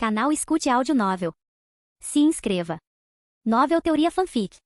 Canal Escute Áudio Novel. Se inscreva. Novel Teoria Fanfic.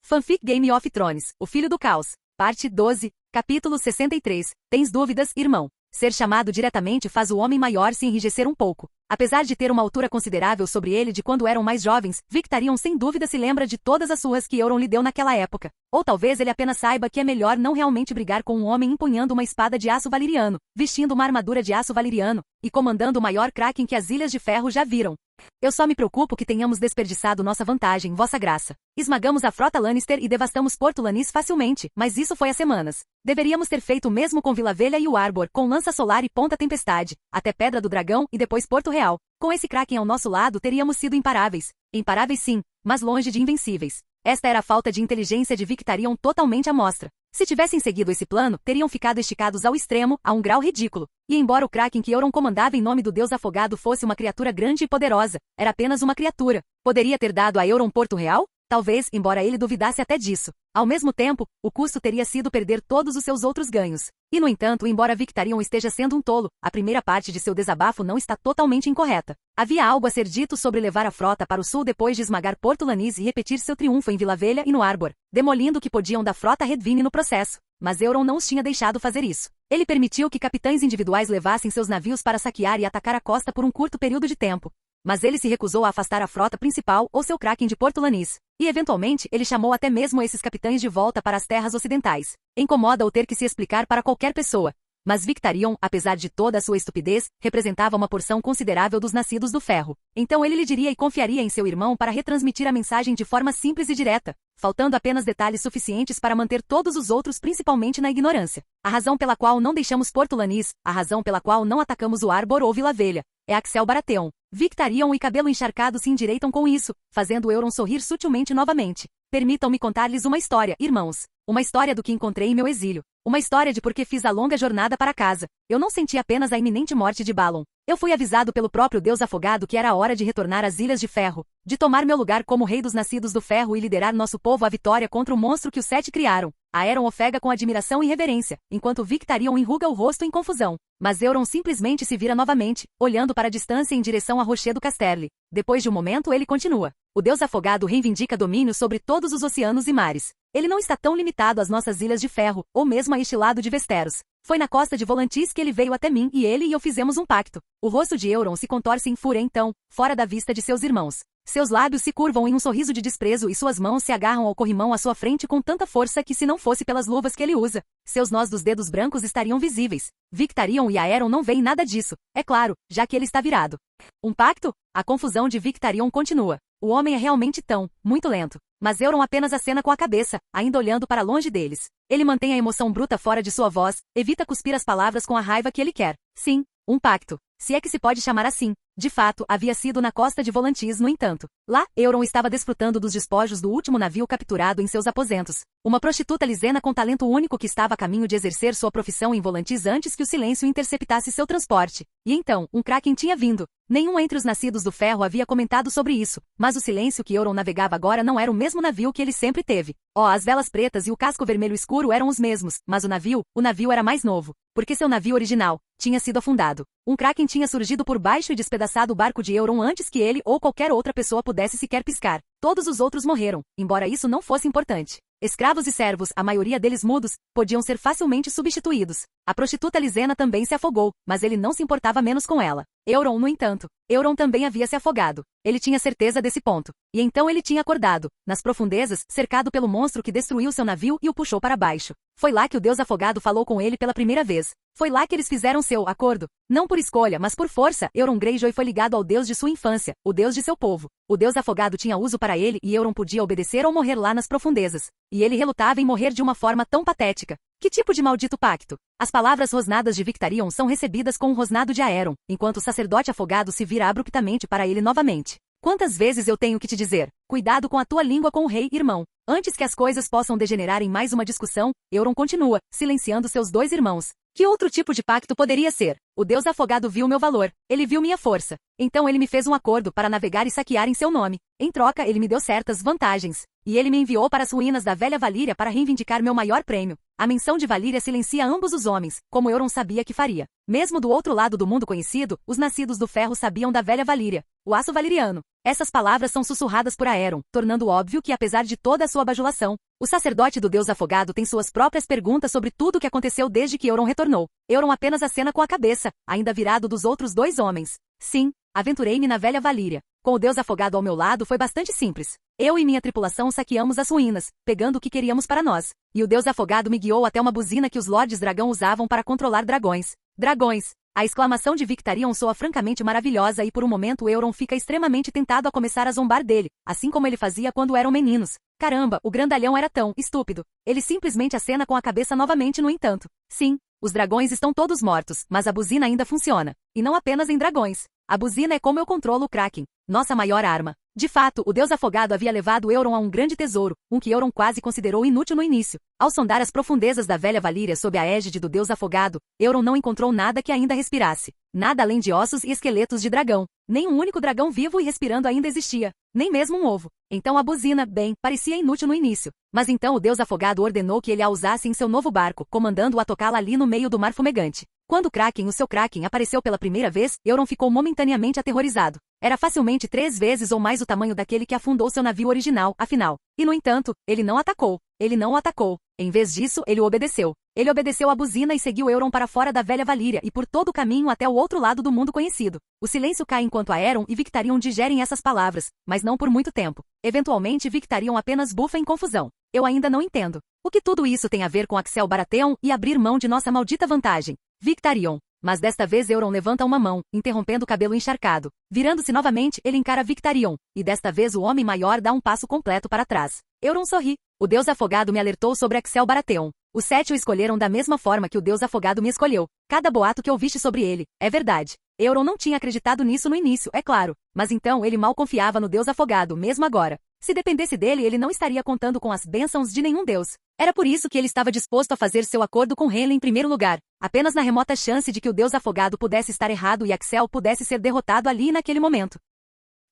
Fanfic Game of Thrones, O Filho do Caos. Parte 12, capítulo 63. Tens dúvidas, irmão? Ser chamado diretamente faz o homem maior se enrijecer um pouco. Apesar de ter uma altura considerável sobre ele de quando eram mais jovens, Victarion sem dúvida se lembra de todas as surras que Euron lhe deu naquela época. Ou talvez ele apenas saiba que é melhor não realmente brigar com um homem empunhando uma espada de aço valeriano, vestindo uma armadura de aço valeriano, e comandando o maior Kraken que as Ilhas de Ferro já viram. Eu só me preocupo que tenhamos desperdiçado nossa vantagem, vossa graça. Esmagamos a frota Lannister e devastamos Porto Lannis facilmente, mas isso foi há semanas. Deveríamos ter feito o mesmo com Vila Velha e o Arbor, com Lança Solar e Ponta Tempestade, até Pedra do Dragão e depois Porto Real. Com esse Kraken ao nosso lado teríamos sido imparáveis. Imparáveis sim, mas longe de invencíveis. Esta era a falta de inteligência de Victarion totalmente à mostra. Se tivessem seguido esse plano, teriam ficado esticados ao extremo, a um grau ridículo. E embora o Kraken que Euron comandava em nome do Deus Afogado fosse uma criatura grande e poderosa, era apenas uma criatura. Poderia ter dado a Euron Porto Real? Talvez, embora ele duvidasse até disso. Ao mesmo tempo, o custo teria sido perder todos os seus outros ganhos. E no entanto, embora Victarion esteja sendo um tolo, a primeira parte de seu desabafo não está totalmente incorreta. Havia algo a ser dito sobre levar a frota para o sul depois de esmagar Porto Lannis e repetir seu triunfo em Vila Velha e no Arbor, demolindo o que podiam da frota Redvine no processo. Mas Euron não os tinha deixado fazer isso. Ele permitiu que capitães individuais levassem seus navios para saquear e atacar a costa por um curto período de tempo. Mas ele se recusou a afastar a frota principal ou seu Kraken de Porto Lannis. E eventualmente ele chamou até mesmo esses capitães de volta para as terras ocidentais. Incomoda-o ter que se explicar para qualquer pessoa. Mas Victarion, apesar de toda a sua estupidez, representava uma porção considerável dos nascidos do ferro. Então ele lhe diria e confiaria em seu irmão para retransmitir a mensagem de forma simples e direta, faltando apenas detalhes suficientes para manter todos os outros principalmente na ignorância. A razão pela qual não deixamos Porto Lannis, a razão pela qual não atacamos o Arbor ou Vila Velha, é Axel Baratheon. Victarion e Cabelo Encharcado se endireitam com isso, fazendo Euron sorrir sutilmente novamente. Permitam-me contar-lhes uma história, irmãos. Uma história do que encontrei em meu exílio. Uma história de por que fiz a longa jornada para casa. Eu não senti apenas a iminente morte de Balon. Eu fui avisado pelo próprio Deus Afogado que era a hora de retornar às Ilhas de Ferro, de tomar meu lugar como rei dos nascidos do ferro e liderar nosso povo à vitória contra o monstro que os Sete criaram. Aeron ofega com admiração e reverência, enquanto Victarion enruga o rosto em confusão. Mas Euron simplesmente se vira novamente, olhando para a distância em direção a Rochedo Casterly. Depois de um momento ele continua. O Deus Afogado reivindica domínio sobre todos os oceanos e mares. Ele não está tão limitado às nossas Ilhas de Ferro, ou mesmo a este lado de Westeros. Foi na costa de Volantis que ele veio até mim e ele e eu fizemos um pacto. O rosto de Euron se contorce em fúria então, fora da vista de seus irmãos. Seus lábios se curvam em um sorriso de desprezo e suas mãos se agarram ao corrimão à sua frente com tanta força que se não fosse pelas luvas que ele usa, seus nós dos dedos brancos estariam visíveis. Victarion e Aeron não veem nada disso, é claro, já que ele está virado. Um pacto? A confusão de Victarion continua. O homem é realmente muito lento. Mas Euron apenas acena com a cabeça, ainda olhando para longe deles. Ele mantém a emoção bruta fora de sua voz, evita cuspir as palavras com a raiva que ele quer. Sim, um pacto. Se é que se pode chamar assim. De fato, havia sido na costa de Volantis, no entanto. Lá, Euron estava desfrutando dos despojos do último navio capturado em seus aposentos. Uma prostituta lisena com talento único que estava a caminho de exercer sua profissão em Volantis antes que o silêncio interceptasse seu transporte. E então, um Kraken tinha vindo. Nenhum entre os nascidos do ferro havia comentado sobre isso, mas o silêncio que Euron navegava agora não era o mesmo navio que ele sempre teve. As velas pretas e o casco vermelho escuro eram os mesmos, mas o navio era mais novo, porque seu navio original tinha sido afundado. Um Kraken tinha surgido por baixo e despedaçado o barco de Euron antes que ele ou qualquer outra pessoa pudesse sequer piscar. Todos os outros morreram, embora isso não fosse importante. Escravos e servos, a maioria deles mudos, podiam ser facilmente substituídos. A prostituta Lisena também se afogou, mas ele não se importava menos com ela. Euron, no entanto. Euron também havia se afogado. Ele tinha certeza desse ponto. E então ele tinha acordado, nas profundezas, cercado pelo monstro que destruiu seu navio e o puxou para baixo. Foi lá que o Deus Afogado falou com ele pela primeira vez. Foi lá que eles fizeram seu acordo. Não por escolha, mas por força, Euron Greyjoy foi ligado ao Deus de sua infância, o Deus de seu povo. O Deus Afogado tinha uso para ele e Euron podia obedecer ou morrer lá nas profundezas. E ele relutava em morrer de uma forma tão patética. Que tipo de maldito pacto? As palavras rosnadas de Victarion são recebidas com um rosnado de Aeron, enquanto o sacerdote afogado se vira abruptamente para ele novamente. Quantas vezes eu tenho que te dizer? Cuidado com a tua língua com o rei, irmão. Antes que as coisas possam degenerar em mais uma discussão, Euron continua, silenciando seus dois irmãos. Que outro tipo de pacto poderia ser? O Deus Afogado viu meu valor. Ele viu minha força. Então ele me fez um acordo para navegar e saquear em seu nome. Em troca, ele me deu certas vantagens. E ele me enviou para as ruínas da velha Valíria para reivindicar meu maior prêmio. A menção de Valíria silencia ambos os homens, como Euron sabia que faria. Mesmo do outro lado do mundo conhecido, os nascidos do ferro sabiam da velha Valíria, o aço valiriano. Essas palavras são sussurradas por Aeron, tornando óbvio que apesar de toda a sua bajulação, o sacerdote do Deus Afogado tem suas próprias perguntas sobre tudo o que aconteceu desde que Euron retornou. Euron apenas acena com a cabeça, ainda virado dos outros dois homens. Sim, aventurei-me na velha Valíria. Com o Deus Afogado ao meu lado foi bastante simples. Eu e minha tripulação saqueamos as ruínas, pegando o que queríamos para nós. E o Deus Afogado me guiou até uma buzina que os Lordes Dragão usavam para controlar dragões. Dragões! A exclamação de Victarion soa francamente maravilhosa e por um momento Euron fica extremamente tentado a começar a zombar dele, assim como ele fazia quando eram meninos. Caramba, o grandalhão era tão estúpido. Ele simplesmente acena com a cabeça novamente no entanto. Sim, os dragões estão todos mortos, mas a buzina ainda funciona. E não apenas em dragões. A buzina é como eu controlo o Kraken, nossa maior arma. De fato, o Deus Afogado havia levado Euron a um grande tesouro, que Euron quase considerou inútil no início. Ao sondar as profundezas da velha Valíria sob a égide do Deus Afogado, Euron não encontrou nada que ainda respirasse. Nada além de ossos e esqueletos de dragão. Nem um único dragão vivo e respirando ainda existia. Nem mesmo um ovo. Então a buzina, bem, parecia inútil no início. Mas então o Deus Afogado ordenou que ele a usasse em seu novo barco, comandando-o a tocá-la ali no meio do mar fumegante. Quando o seu Kraken, apareceu pela primeira vez, Euron ficou momentaneamente aterrorizado. Era facilmente 3 vezes ou mais o tamanho daquele que afundou seu navio original, afinal. E no entanto, ele não atacou. Ele não o atacou. Em vez disso, ele o obedeceu. Ele obedeceu à buzina e seguiu Euron para fora da velha Valíria e por todo o caminho até o outro lado do mundo conhecido. O silêncio cai enquanto Aeron e Victarion digerem essas palavras, mas não por muito tempo. Eventualmente Victarion apenas bufa em confusão. Eu ainda não entendo. O que tudo isso tem a ver com Axel Baratheon e abrir mão de nossa maldita vantagem? Victarion. Mas desta vez Euron levanta uma mão, interrompendo o cabelo encharcado. Virando-se novamente, ele encara Victarion, e desta vez o homem maior dá um passo completo para trás. Euron sorri. O Deus Afogado me alertou sobre Axel Baratheon. Os 7 o escolheram da mesma forma que o Deus Afogado me escolheu. Cada boato que ouviste sobre ele, é verdade. Euron não tinha acreditado nisso no início, é claro. Mas então ele mal confiava no Deus Afogado, mesmo agora. Se dependesse dele, ele não estaria contando com as bênçãos de nenhum deus. Era por isso que ele estava disposto a fazer seu acordo com Renly em primeiro lugar, apenas na remota chance de que o Deus Afogado pudesse estar errado e Axel pudesse ser derrotado ali e naquele momento.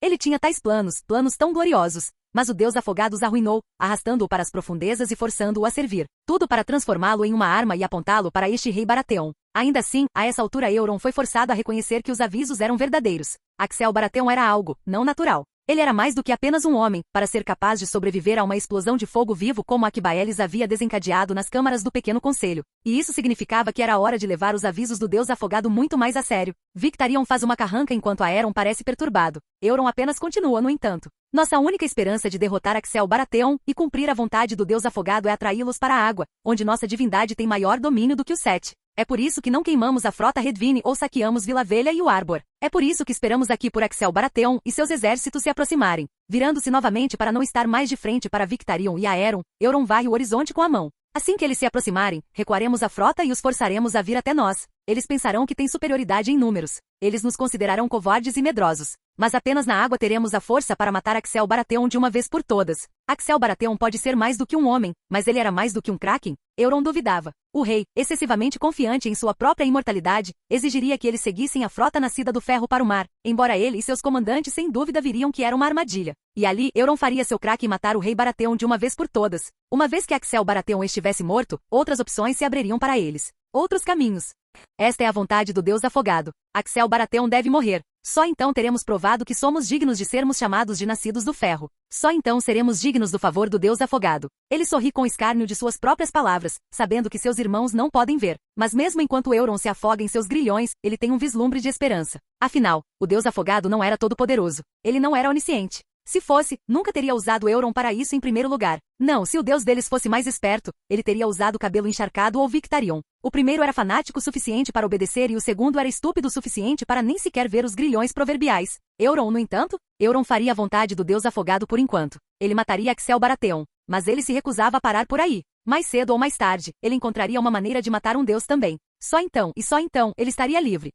Ele tinha tais planos tão gloriosos, mas o Deus Afogado os arruinou, arrastando-o para as profundezas e forçando-o a servir. Tudo para transformá-lo em uma arma e apontá-lo para este rei Baratheon. Ainda assim, a essa altura Euron foi forçado a reconhecer que os avisos eram verdadeiros. Axel Baratheon era algo não natural. Ele era mais do que apenas um homem, para ser capaz de sobreviver a uma explosão de fogo vivo como a que Baelis havia desencadeado nas câmaras do Pequeno Conselho. E isso significava que era hora de levar os avisos do Deus Afogado muito mais a sério. Victarion faz uma carranca enquanto Aeron parece perturbado. Euron apenas continua, no entanto. Nossa única esperança de derrotar Axel Baratheon e cumprir a vontade do Deus Afogado é atraí-los para a água, onde nossa divindade tem maior domínio do que os 7. É por isso que não queimamos a frota Redvine ou saqueamos Vila Velha e o Arbor. É por isso que esperamos aqui por Axel Baratheon e seus exércitos se aproximarem. Virando-se novamente para não estar mais de frente para Victarion e Aeron, Euron varre o horizonte com a mão. Assim que eles se aproximarem, recuaremos a frota e os forçaremos a vir até nós. Eles pensarão que têm superioridade em números. Eles nos considerarão covardes e medrosos. Mas apenas na água teremos a força para matar Axel Baratheon de uma vez por todas. Axel Baratheon pode ser mais do que um homem, mas ele era mais do que um Kraken? Euron duvidava. O rei, excessivamente confiante em sua própria imortalidade, exigiria que eles seguissem a frota nascida do ferro para o mar, embora ele e seus comandantes sem dúvida viriam que era uma armadilha. E ali, Euron faria seu Kraken matar o rei Baratheon de uma vez por todas. Uma vez que Axel Baratheon estivesse morto, outras opções se abririam para eles. Outros caminhos. Esta é a vontade do Deus Afogado. Axel Baratheon deve morrer. Só então teremos provado que somos dignos de sermos chamados de nascidos do ferro. Só então seremos dignos do favor do Deus Afogado. Ele sorri com escárnio de suas próprias palavras, sabendo que seus irmãos não podem ver. Mas mesmo enquanto Euron se afoga em seus grilhões, ele tem um vislumbre de esperança. Afinal, o Deus Afogado não era todo-poderoso. Ele não era onisciente. Se fosse, nunca teria usado Euron para isso em primeiro lugar. Não, se o deus deles fosse mais esperto, ele teria usado Cabelo Encharcado ou Victarion. O primeiro era fanático o suficiente para obedecer e o segundo era estúpido o suficiente para nem sequer ver os grilhões proverbiais. Euron, no entanto, Euron faria a vontade do Deus Afogado por enquanto. Ele mataria Axel Baratheon, mas ele se recusava a parar por aí. Mais cedo ou mais tarde, ele encontraria uma maneira de matar um deus também. Só então, e só então, ele estaria livre.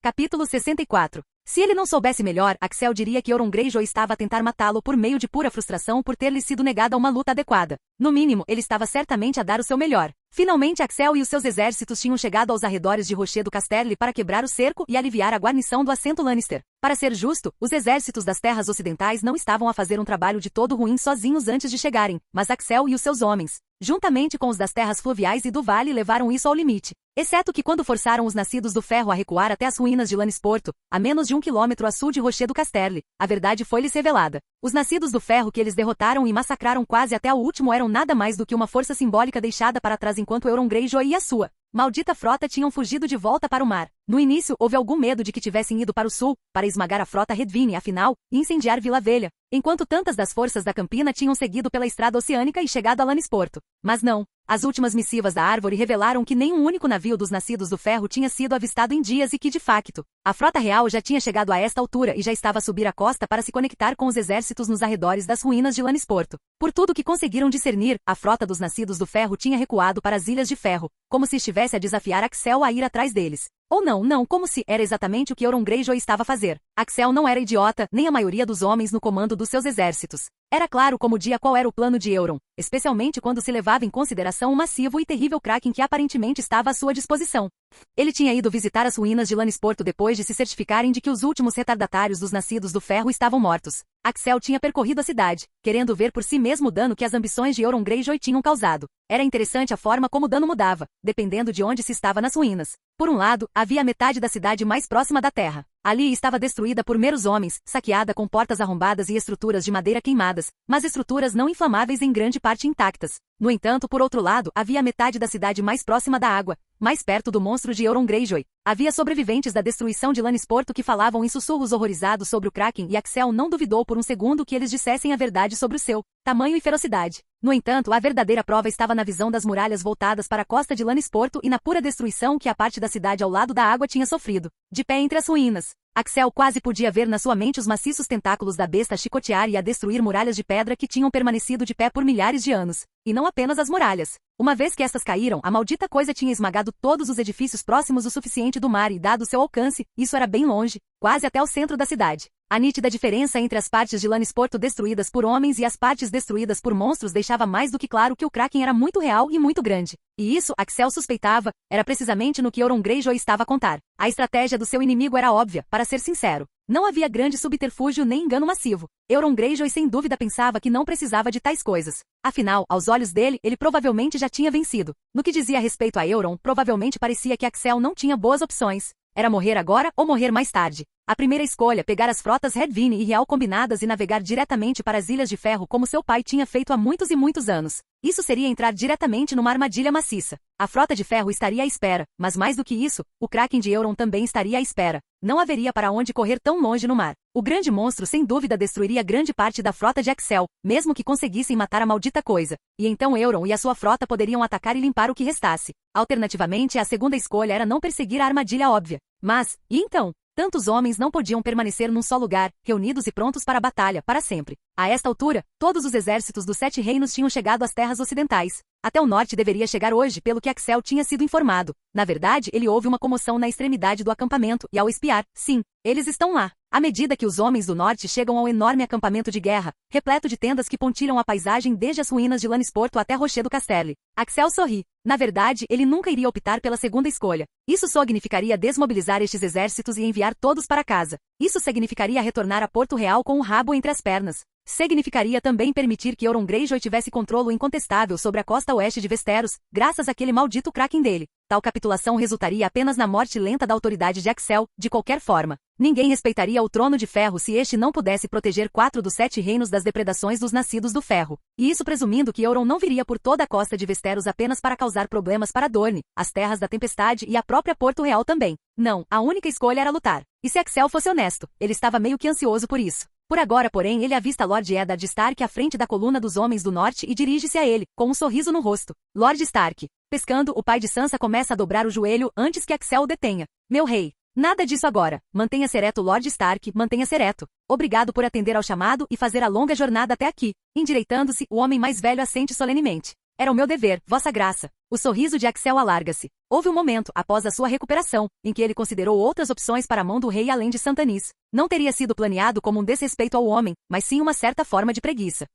Capítulo 64. Se ele não soubesse melhor, Axel diria que Euron Greyjoy estava a tentar matá-lo por meio de pura frustração por ter lhe sido negada uma luta adequada. No mínimo, ele estava certamente a dar o seu melhor. Finalmente Axel e os seus exércitos tinham chegado aos arredores de Rochedo Casterly para quebrar o cerco e aliviar a guarnição do assento Lannister. Para ser justo, os exércitos das terras ocidentais não estavam a fazer um trabalho de todo ruim sozinhos antes de chegarem, mas Axel e os seus homens, juntamente com os das terras fluviais e do vale, levaram isso ao limite. Exceto que quando forçaram os nascidos do ferro a recuar até as ruínas de Lannisporto, a menos de 1 quilômetro a sul de Rochedo Casterly, a verdade foi-lhes revelada. Os nascidos do ferro que eles derrotaram e massacraram quase até o último eram nada mais do que uma força simbólica deixada para trás enquanto Euron Greyjoy e a sua maldita frota tinham fugido de volta para o mar. No início, houve algum medo de que tivessem ido para o sul, para esmagar a frota Redvine, afinal, e incendiar Vila Velha, enquanto tantas das forças da Campina tinham seguido pela estrada oceânica e chegado a Lannisporto. Mas não. As últimas missivas da Árvore revelaram que nenhum único navio dos nascidos do ferro tinha sido avistado em dias e que, de facto, a frota real já tinha chegado a esta altura e já estava a subir a costa para se conectar com os exércitos nos arredores das ruínas de Lannisporto. Por tudo que conseguiram discernir, a frota dos nascidos do ferro tinha recuado para as Ilhas de Ferro, como se estivesse a desafiar Axel a ir atrás deles. Ou não, como se era exatamente o que Euron Greyjoy estava a fazer. Axel não era idiota, nem a maioria dos homens no comando dos seus exércitos. Era claro como dia qual era o plano de Euron, especialmente quando se levava em consideração o massivo e terrível Kraken que aparentemente estava à sua disposição. Ele tinha ido visitar as ruínas de Lannisporto depois de se certificarem de que os últimos retardatários dos nascidos do ferro estavam mortos. Axel tinha percorrido a cidade, querendo ver por si mesmo o dano que as ambições de Euron Greyjoy tinham causado. Era interessante a forma como o dano mudava, dependendo de onde se estava nas ruínas. Por um lado, havia a metade da cidade mais próxima da terra. Ali estava destruída por meros homens, saqueada com portas arrombadas e estruturas de madeira queimadas, mas estruturas não inflamáveis em grande parte intactas. No entanto, por outro lado, havia a metade da cidade mais próxima da água, mais perto do monstro de Euron Greyjoy. Havia sobreviventes da destruição de Lannisporto que falavam em sussurros horrorizados sobre o Kraken e Axel não duvidou por um segundo que eles dissessem a verdade sobre o seu tamanho e ferocidade. No entanto, a verdadeira prova estava na visão das muralhas voltadas para a costa de Lannisporto e na pura destruição que a parte da cidade ao lado da água tinha sofrido. De pé entre as ruínas, Axel quase podia ver na sua mente os maciços tentáculos da besta a chicotear e a destruir muralhas de pedra que tinham permanecido de pé por milhares de anos. E não apenas as muralhas. Uma vez que estas caíram, a maldita coisa tinha esmagado todos os edifícios próximos o suficiente do mar e, dado seu alcance, isso era bem longe, quase até o centro da cidade. A nítida diferença entre as partes de Lannisporto destruídas por homens e as partes destruídas por monstros deixava mais do que claro que o Kraken era muito real e muito grande. E isso, Axel suspeitava, era precisamente no que Euron Greyjoy estava a contar. A estratégia do seu inimigo era óbvia, para ser sincero. Não havia grande subterfúgio nem engano massivo. Euron Greyjoy sem dúvida pensava que não precisava de tais coisas. Afinal, aos olhos dele, ele provavelmente já tinha vencido. No que dizia respeito a Euron, provavelmente parecia que Axel não tinha boas opções. Era morrer agora ou morrer mais tarde. A primeira escolha, pegar as frotas Redvine e Real combinadas e navegar diretamente para as Ilhas de Ferro como seu pai tinha feito há muitos e muitos anos. Isso seria entrar diretamente numa armadilha maciça. A frota de ferro estaria à espera, mas mais do que isso, o Kraken de Euron também estaria à espera. Não haveria para onde correr tão longe no mar. O grande monstro sem dúvida destruiria grande parte da frota de Axel, mesmo que conseguissem matar a maldita coisa. E então Euron e a sua frota poderiam atacar e limpar o que restasse. Alternativamente, a segunda escolha era não perseguir a armadilha óbvia. Mas, e então? Tantos homens não podiam permanecer num só lugar, reunidos e prontos para a batalha, para sempre. A esta altura, todos os exércitos dos Sete Reinos tinham chegado às terras ocidentais. Até o norte deveria chegar hoje, pelo que Axel tinha sido informado. Na verdade, ele houve uma comoção na extremidade do acampamento, e ao espiar, sim, eles estão lá. À medida que os homens do norte chegam ao enorme acampamento de guerra, repleto de tendas que pontilham a paisagem desde as ruínas de Lannisporto até Rochedo Casterly, Axel sorri. Na verdade, ele nunca iria optar pela segunda escolha. Isso significaria desmobilizar estes exércitos e enviar todos para casa. Isso significaria retornar a Porto Real com o rabo entre as pernas. Significaria também permitir que Euron Greyjoy tivesse controle incontestável sobre a costa oeste de Westeros, graças àquele maldito Kraken dele. Tal capitulação resultaria apenas na morte lenta da autoridade de Axel, de qualquer forma. Ninguém respeitaria o Trono de Ferro se este não pudesse proteger 4 dos 7 reinos das depredações dos nascidos do ferro. E isso presumindo que Euron não viria por toda a costa de Westeros apenas para causar problemas para Dorne, as Terras da Tempestade e a própria Porto Real também. Não, a única escolha era lutar. E se Axel fosse honesto, ele estava meio que ansioso por isso. Por agora, porém, ele avista Lord Eddard Stark à frente da coluna dos Homens do Norte e dirige-se a ele, com um sorriso no rosto. Lord Stark. Pescando, o pai de Sansa começa a dobrar o joelho antes que Axel o detenha. Meu rei. Nada disso agora. Mantenha-se ereto, Lord Stark, mantenha-se ereto. Obrigado por atender ao chamado e fazer a longa jornada até aqui. Endireitando-se, o homem mais velho assente solenemente. Era o meu dever, vossa graça. O sorriso de Axel alarga-se. Houve um momento, após a sua recuperação, em que ele considerou outras opções para a mão do rei além de Santanis. Não teria sido planeado como um desrespeito ao homem, mas sim uma certa forma de preguiça.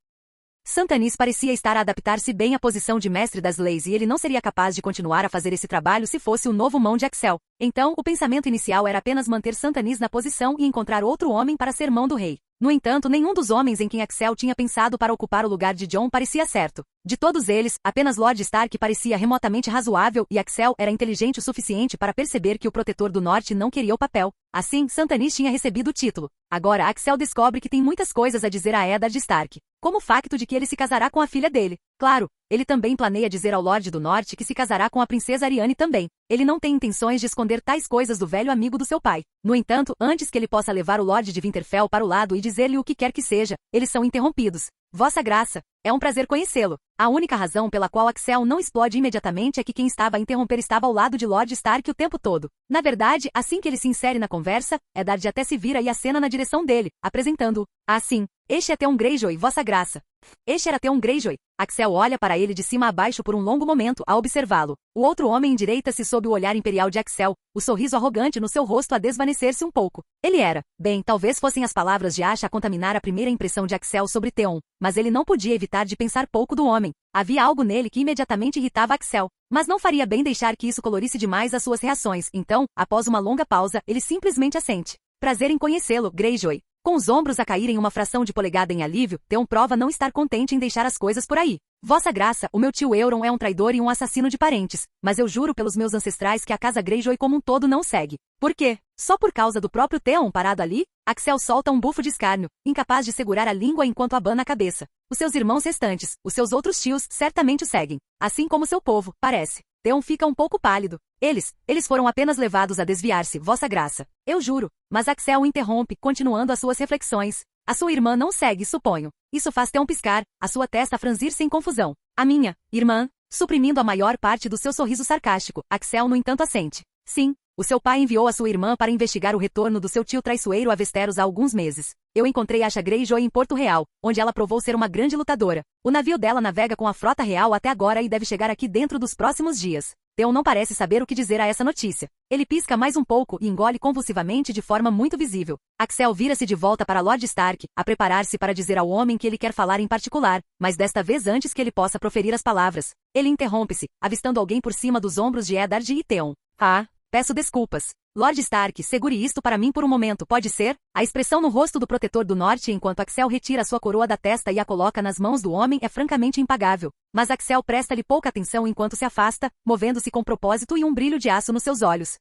Santanis parecia estar a adaptar-se bem à posição de mestre das leis e ele não seria capaz de continuar a fazer esse trabalho se fosse o novo mão de Axel. Então, o pensamento inicial era apenas manter Santanis na posição e encontrar outro homem para ser mão do rei. No entanto, nenhum dos homens em quem Axel tinha pensado para ocupar o lugar de Jon parecia certo. De todos eles, apenas Lord Stark parecia remotamente razoável e Axel era inteligente o suficiente para perceber que o Protetor do Norte não queria o papel. Assim, Santanis tinha recebido o título. Agora Axel descobre que tem muitas coisas a dizer a Eddard Stark, como o facto de que ele se casará com a filha dele. Claro, ele também planeia dizer ao Lorde do Norte que se casará com a princesa Arianne também. Ele não tem intenções de esconder tais coisas do velho amigo do seu pai. No entanto, antes que ele possa levar o Lorde de Winterfell para o lado e dizer-lhe o que quer que seja, eles são interrompidos. Vossa Graça, é um prazer conhecê-lo. A única razão pela qual Axel não explode imediatamente é que quem estava a interromper estava ao lado de Lord Stark o tempo todo. Na verdade, assim que ele se insere na conversa, Eddard até se vira e acena na direção dele, apresentando-o. Ah, sim, este é Theon Greyjoy, Vossa Graça. Este era Theon Greyjoy. Axel olha para ele de cima a baixo por um longo momento a observá-lo. O outro homem endireita-se sob o olhar imperial de Axel, o sorriso arrogante no seu rosto a desvanecer-se um pouco. Ele era. Bem, talvez fossem as palavras de Asha a contaminar a primeira impressão de Axel sobre Theon, mas ele não podia evitar de pensar pouco do homem. Havia algo nele que imediatamente irritava Axel, mas não faria bem deixar que isso colorisse demais as suas reações. Então, após uma longa pausa, ele simplesmente assente. Prazer em conhecê-lo, Greyjoy. Com os ombros a caírem uma fração de polegada em alívio, Theon prova não estar contente em deixar as coisas por aí. Vossa Graça, o meu tio Euron é um traidor e um assassino de parentes, mas eu juro pelos meus ancestrais que a casa Greyjoy como um todo não segue. Por quê? Só por causa do próprio Theon parado ali? Axel solta um bufo de escárnio, incapaz de segurar a língua enquanto abana a cabeça. Os seus irmãos restantes, os seus outros tios, certamente o seguem. Assim como seu povo, parece. Theon fica um pouco pálido. Eles foram apenas levados a desviar-se, Vossa Graça. Eu juro. Mas Axel o interrompe, continuando as suas reflexões. A sua irmã não segue, suponho. Isso faz Theon piscar, a sua testa franzir-se em confusão. A minha irmã, suprimindo a maior parte do seu sorriso sarcástico, Axel no entanto assente. Sim, o seu pai enviou a sua irmã para investigar o retorno do seu tio traiçoeiro a Westeros há alguns meses. Eu encontrei Asha Greyjoy em Porto Real, onde ela provou ser uma grande lutadora. O navio dela navega com a frota real até agora e deve chegar aqui dentro dos próximos dias. Theon não parece saber o que dizer a essa notícia. Ele pisca mais um pouco e engole convulsivamente de forma muito visível. Axel vira-se de volta para Lord Stark, a preparar-se para dizer ao homem que ele quer falar em particular, mas desta vez antes que ele possa proferir as palavras. Ele interrompe-se, avistando alguém por cima dos ombros de Eddard e Theon. Ah, peço desculpas. Lord Stark, segure isto para mim por um momento, pode ser? A expressão no rosto do Protetor do Norte enquanto Axel retira sua coroa da testa e a coloca nas mãos do homem é francamente impagável. Mas Axel presta-lhe pouca atenção enquanto se afasta, movendo-se com propósito e um brilho de aço nos seus olhos.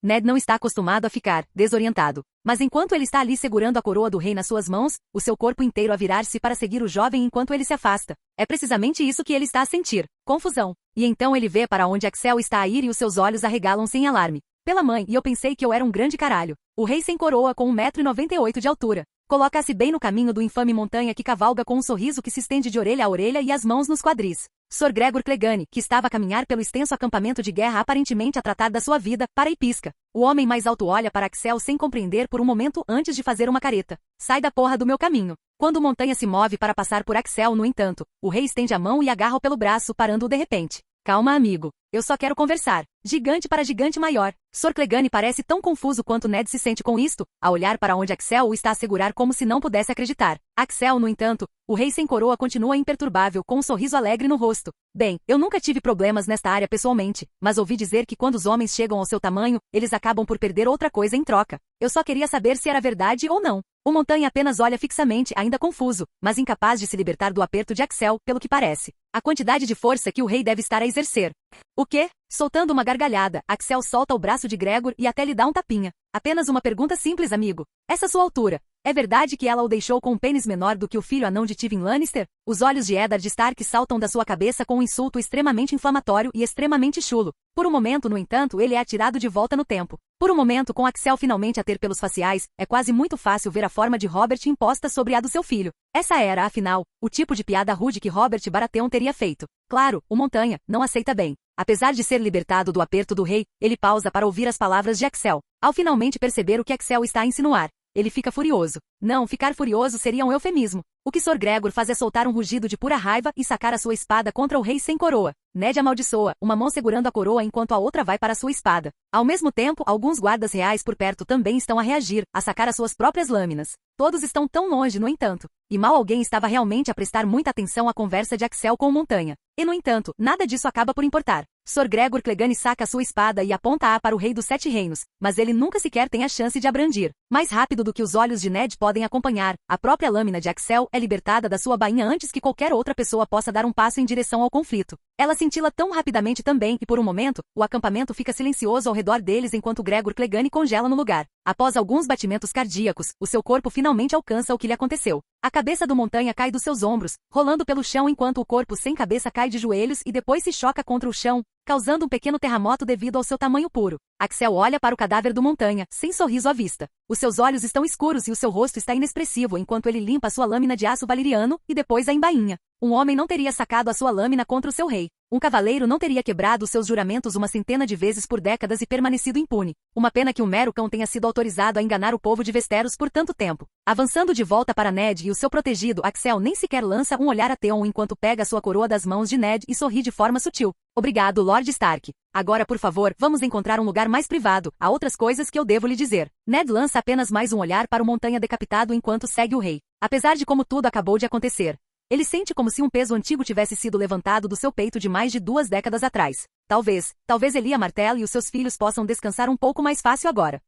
Ned não está acostumado a ficar desorientado. Mas enquanto ele está ali segurando a coroa do rei nas suas mãos, o seu corpo inteiro a virar-se para seguir o jovem enquanto ele se afasta. É precisamente isso que ele está a sentir. Confusão. E então ele vê para onde Axel está a ir e os seus olhos arregalam-se em alarme. Pela mãe, e eu pensei que eu era um grande caralho. O rei sem coroa com 1,98 m de altura. Coloca-se bem no caminho do infame montanha que cavalga com um sorriso que se estende de orelha a orelha e as mãos nos quadris. Sor Gregor Clegane, que estava a caminhar pelo extenso acampamento de guerra aparentemente a tratar da sua vida, para e pisca. O homem mais alto olha para Axel sem compreender por um momento antes de fazer uma careta. Sai da porra do meu caminho. Quando o montanha se move para passar por Axel, no entanto, o rei estende a mão e agarra-o pelo braço, parando-o de repente. Calma, amigo. Eu só quero conversar. Gigante para gigante maior. Sor Clegane parece tão confuso quanto Ned se sente com isto, a olhar para onde Axel o está a segurar como se não pudesse acreditar. Axel, no entanto, o rei sem coroa continua imperturbável com um sorriso alegre no rosto. Bem, eu nunca tive problemas nesta área pessoalmente, mas ouvi dizer que quando os homens chegam ao seu tamanho, eles acabam por perder outra coisa em troca. Eu só queria saber se era verdade ou não. O montanha apenas olha fixamente, ainda confuso, mas incapaz de se libertar do aperto de Axel, pelo que parece. A quantidade de força que o rei deve estar a exercer. O quê? Soltando uma gargalhada, Axel solta o braço de Gregor e até lhe dá um tapinha. Apenas uma pergunta simples, amigo. Essa sua altura. É verdade que ela o deixou com um pênis menor do que o filho anão de Tywin Lannister? Os olhos de Eddard Stark saltam da sua cabeça com um insulto extremamente inflamatório e extremamente chulo. Por um momento, no entanto, ele é atirado de volta no tempo. Por um momento, com Axel finalmente a ter pelos faciais, é quase muito fácil ver a forma de Robert imposta sobre a do seu filho. Essa era, afinal, o tipo de piada rude que Robert Baratheon teria feito. Claro, o montanha não aceita bem. Apesar de ser libertado do aperto do rei, ele pausa para ouvir as palavras de Axel. Ao finalmente perceber o que Axel está a insinuar, ele fica furioso. Não, ficar furioso seria um eufemismo. O que Sr. Gregor faz é soltar um rugido de pura raiva e sacar a sua espada contra o rei sem coroa. Ned amaldiçoa, uma mão segurando a coroa enquanto a outra vai para a sua espada. Ao mesmo tempo, alguns guardas reais por perto também estão a reagir, a sacar as suas próprias lâminas. Todos estão tão longe, no entanto. E mal alguém estava realmente a prestar muita atenção à conversa de Axel com Montanha. E, no entanto, nada disso acaba por importar. Sr. Gregor Clegane saca a sua espada e aponta-a para o rei dos 7 reinos, mas ele nunca sequer tem a chance de a brandir. Mais rápido do que os olhos de Ned podem acompanhar, a própria lâmina de Axel é libertada da sua bainha antes que qualquer outra pessoa possa dar um passo em direção ao conflito. Ela cintila tão rapidamente também e por um momento, o acampamento fica silencioso ao redor deles enquanto Gregor Clegane congela no lugar. Após alguns batimentos cardíacos, o seu corpo finalmente alcança o que lhe aconteceu. A cabeça do Montanha cai dos seus ombros, rolando pelo chão enquanto o corpo sem cabeça cai de joelhos e depois se choca contra o chão, causando um pequeno terremoto devido ao seu tamanho puro. Axel olha para o cadáver do Montanha, sem sorriso à vista. Os seus olhos estão escuros e o seu rosto está inexpressivo enquanto ele limpa sua lâmina de aço valeriano e depois a embainha. Um homem não teria sacado a sua lâmina contra o seu rei. Um cavaleiro não teria quebrado seus juramentos uma centena de vezes por décadas e permanecido impune. Uma pena que um mero cão tenha sido autorizado a enganar o povo de Westeros por tanto tempo. Avançando de volta para Ned e o seu protegido, Axel nem sequer lança um olhar a Theon enquanto pega sua coroa das mãos de Ned e sorri de forma sutil. Obrigado, Lord Stark. Agora, por favor, vamos encontrar um lugar mais privado. Há outras coisas que eu devo lhe dizer. Ned lança apenas mais um olhar para o Montanha decapitado enquanto segue o rei. Apesar de como tudo acabou de acontecer, ele sente como se um peso antigo tivesse sido levantado do seu peito de mais de 2 décadas atrás. Talvez Elia Martell e os seus filhos possam descansar um pouco mais fácil agora.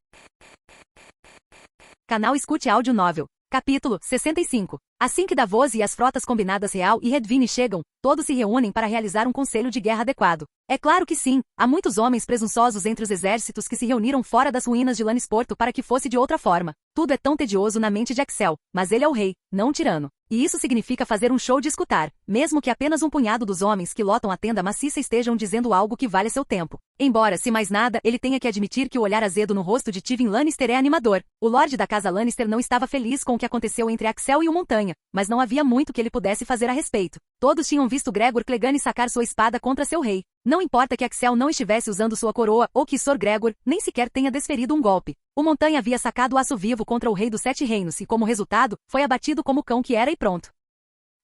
Canal Escute Áudio Novel. Capítulo 65. Assim que Davos e as frotas combinadas Real e Redvine chegam, todos se reúnem para realizar um conselho de guerra adequado. É claro que sim, há muitos homens presunçosos entre os exércitos que se reuniram fora das ruínas de Lannisporto para que fosse de outra forma. Tudo é tão tedioso na mente de Axel, mas ele é o rei, não um tirano. E isso significa fazer um show de escutar, mesmo que apenas um punhado dos homens que lotam a tenda maciça estejam dizendo algo que vale seu tempo. Embora, se mais nada, ele tenha que admitir que o olhar azedo no rosto de Tywin Lannister é animador. O Lorde da Casa Lannister não estava feliz com o que aconteceu entre Axel e o Montanha, mas não havia muito que ele pudesse fazer a respeito. Todos tinham visto Gregor Clegane sacar sua espada contra seu rei. Não importa que Axel não estivesse usando sua coroa ou que Sr. Gregor nem sequer tenha desferido um golpe. O Montanha havia sacado o aço vivo contra o rei dos 7 reinos e, como resultado, foi abatido como cão que era e pronto.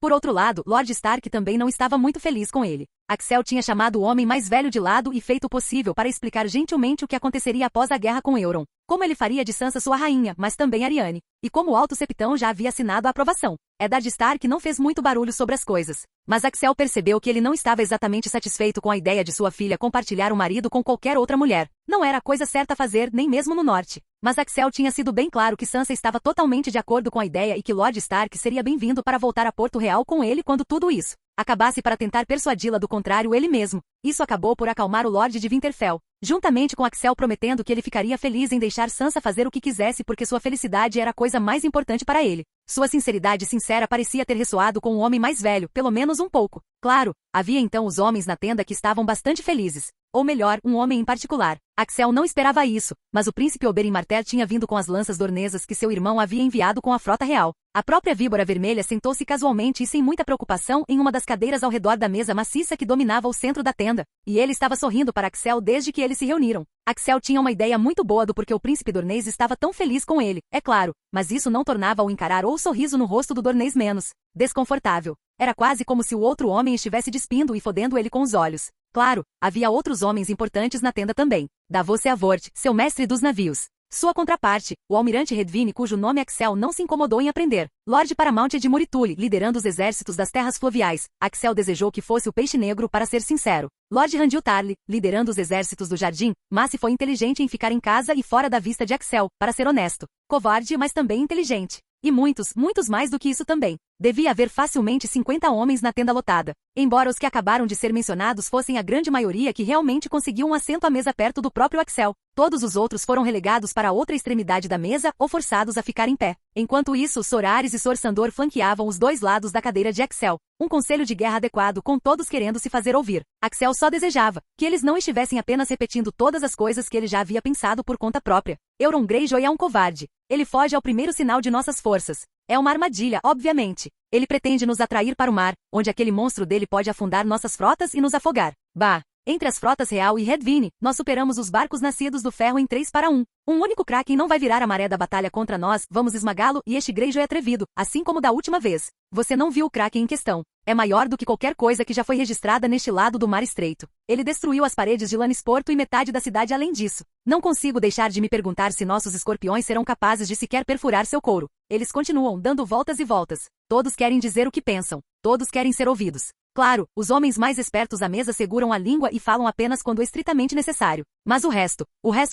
Por outro lado, Lord Stark também não estava muito feliz com ele. Axel tinha chamado o homem mais velho de lado e feito o possível para explicar gentilmente o que aconteceria após a guerra com Euron. Como ele faria de Sansa sua rainha, mas também Arianne. E como o Alto Septão já havia assinado a aprovação. Eddard Stark não fez muito barulho sobre as coisas. Mas Axel percebeu que ele não estava exatamente satisfeito com a ideia de sua filha compartilhar o marido com qualquer outra mulher. Não era a coisa certa a fazer, nem mesmo no norte. Mas Axel tinha sido bem claro que Sansa estava totalmente de acordo com a ideia e que Lord Stark seria bem-vindo para voltar a Porto Real com ele quando tudo isso acabasse para tentar persuadi-la do contrário ele mesmo. Isso acabou por acalmar o Lorde de Winterfell, juntamente com Axel prometendo que ele ficaria feliz em deixar Sansa fazer o que quisesse porque sua felicidade era a coisa mais importante para ele. Sua sinceridade sincera parecia ter ressoado com o homem mais velho, pelo menos um pouco. Claro, havia então os homens na tenda que estavam bastante felizes. Ou melhor, um homem em particular. Axel não esperava isso, mas o príncipe Oberyn Martell tinha vindo com as lanças dornesas que seu irmão havia enviado com a frota real. A própria víbora vermelha sentou-se casualmente e sem muita preocupação em uma das cadeiras ao redor da mesa maciça que dominava o centro da tenda, e ele estava sorrindo para Axel desde que eles se reuniram. Axel tinha uma ideia muito boa do porquê o príncipe Dornês estava tão feliz com ele, é claro, mas isso não tornava o encarar ou o sorriso no rosto do Dornês menos desconfortável. Era quase como se o outro homem estivesse despindo e fodendo ele com os olhos. Claro, havia outros homens importantes na tenda também. Davos Seavort, seu mestre dos navios. Sua contraparte, o almirante Redvine, cujo nome Axel não se incomodou em aprender. Lord Paramount de Murituli, liderando os exércitos das terras fluviais. Axel desejou que fosse o peixe negro para ser sincero. Lord Randil Tarly, liderando os exércitos do jardim, mas se foi inteligente em ficar em casa e fora da vista de Axel, para ser honesto. Covarde, mas também inteligente. E muitos mais do que isso também. Devia haver facilmente 50 homens na tenda lotada. Embora os que acabaram de ser mencionados fossem a grande maioria que realmente conseguiu um assento à mesa perto do próprio Axel, todos os outros foram relegados para a outra extremidade da mesa ou forçados a ficar em pé. Enquanto isso, Sor Ares e Sor Sandor flanqueavam os dois lados da cadeira de Axel. Um conselho de guerra adequado com todos querendo se fazer ouvir. Axel só desejava que eles não estivessem apenas repetindo todas as coisas que ele já havia pensado por conta própria. Euron Greyjoy é um covarde. Ele foge ao primeiro sinal de nossas forças. É uma armadilha, obviamente. Ele pretende nos atrair para o mar, onde aquele monstro dele pode afundar nossas frotas e nos afogar. Bah, Entre as frotas Real e Redvine, nós superamos os barcos nascidos do ferro em 3-1. Um único Kraken não vai virar a maré da batalha contra nós, vamos esmagá-lo e este Greyjoy é atrevido, assim como da última vez. Você não viu o Kraken em questão. É maior do que qualquer coisa que já foi registrada neste lado do Mar Estreito. Ele destruiu as paredes de Lannisporto e metade da cidade além disso. Não consigo deixar de me perguntar se nossos escorpiões serão capazes de sequer perfurar seu couro. Eles continuam dando voltas e voltas. Todos querem dizer o que pensam. Todos querem ser ouvidos. Claro, os homens mais espertos à mesa seguram a língua e falam apenas quando estritamente necessário. Mas o resto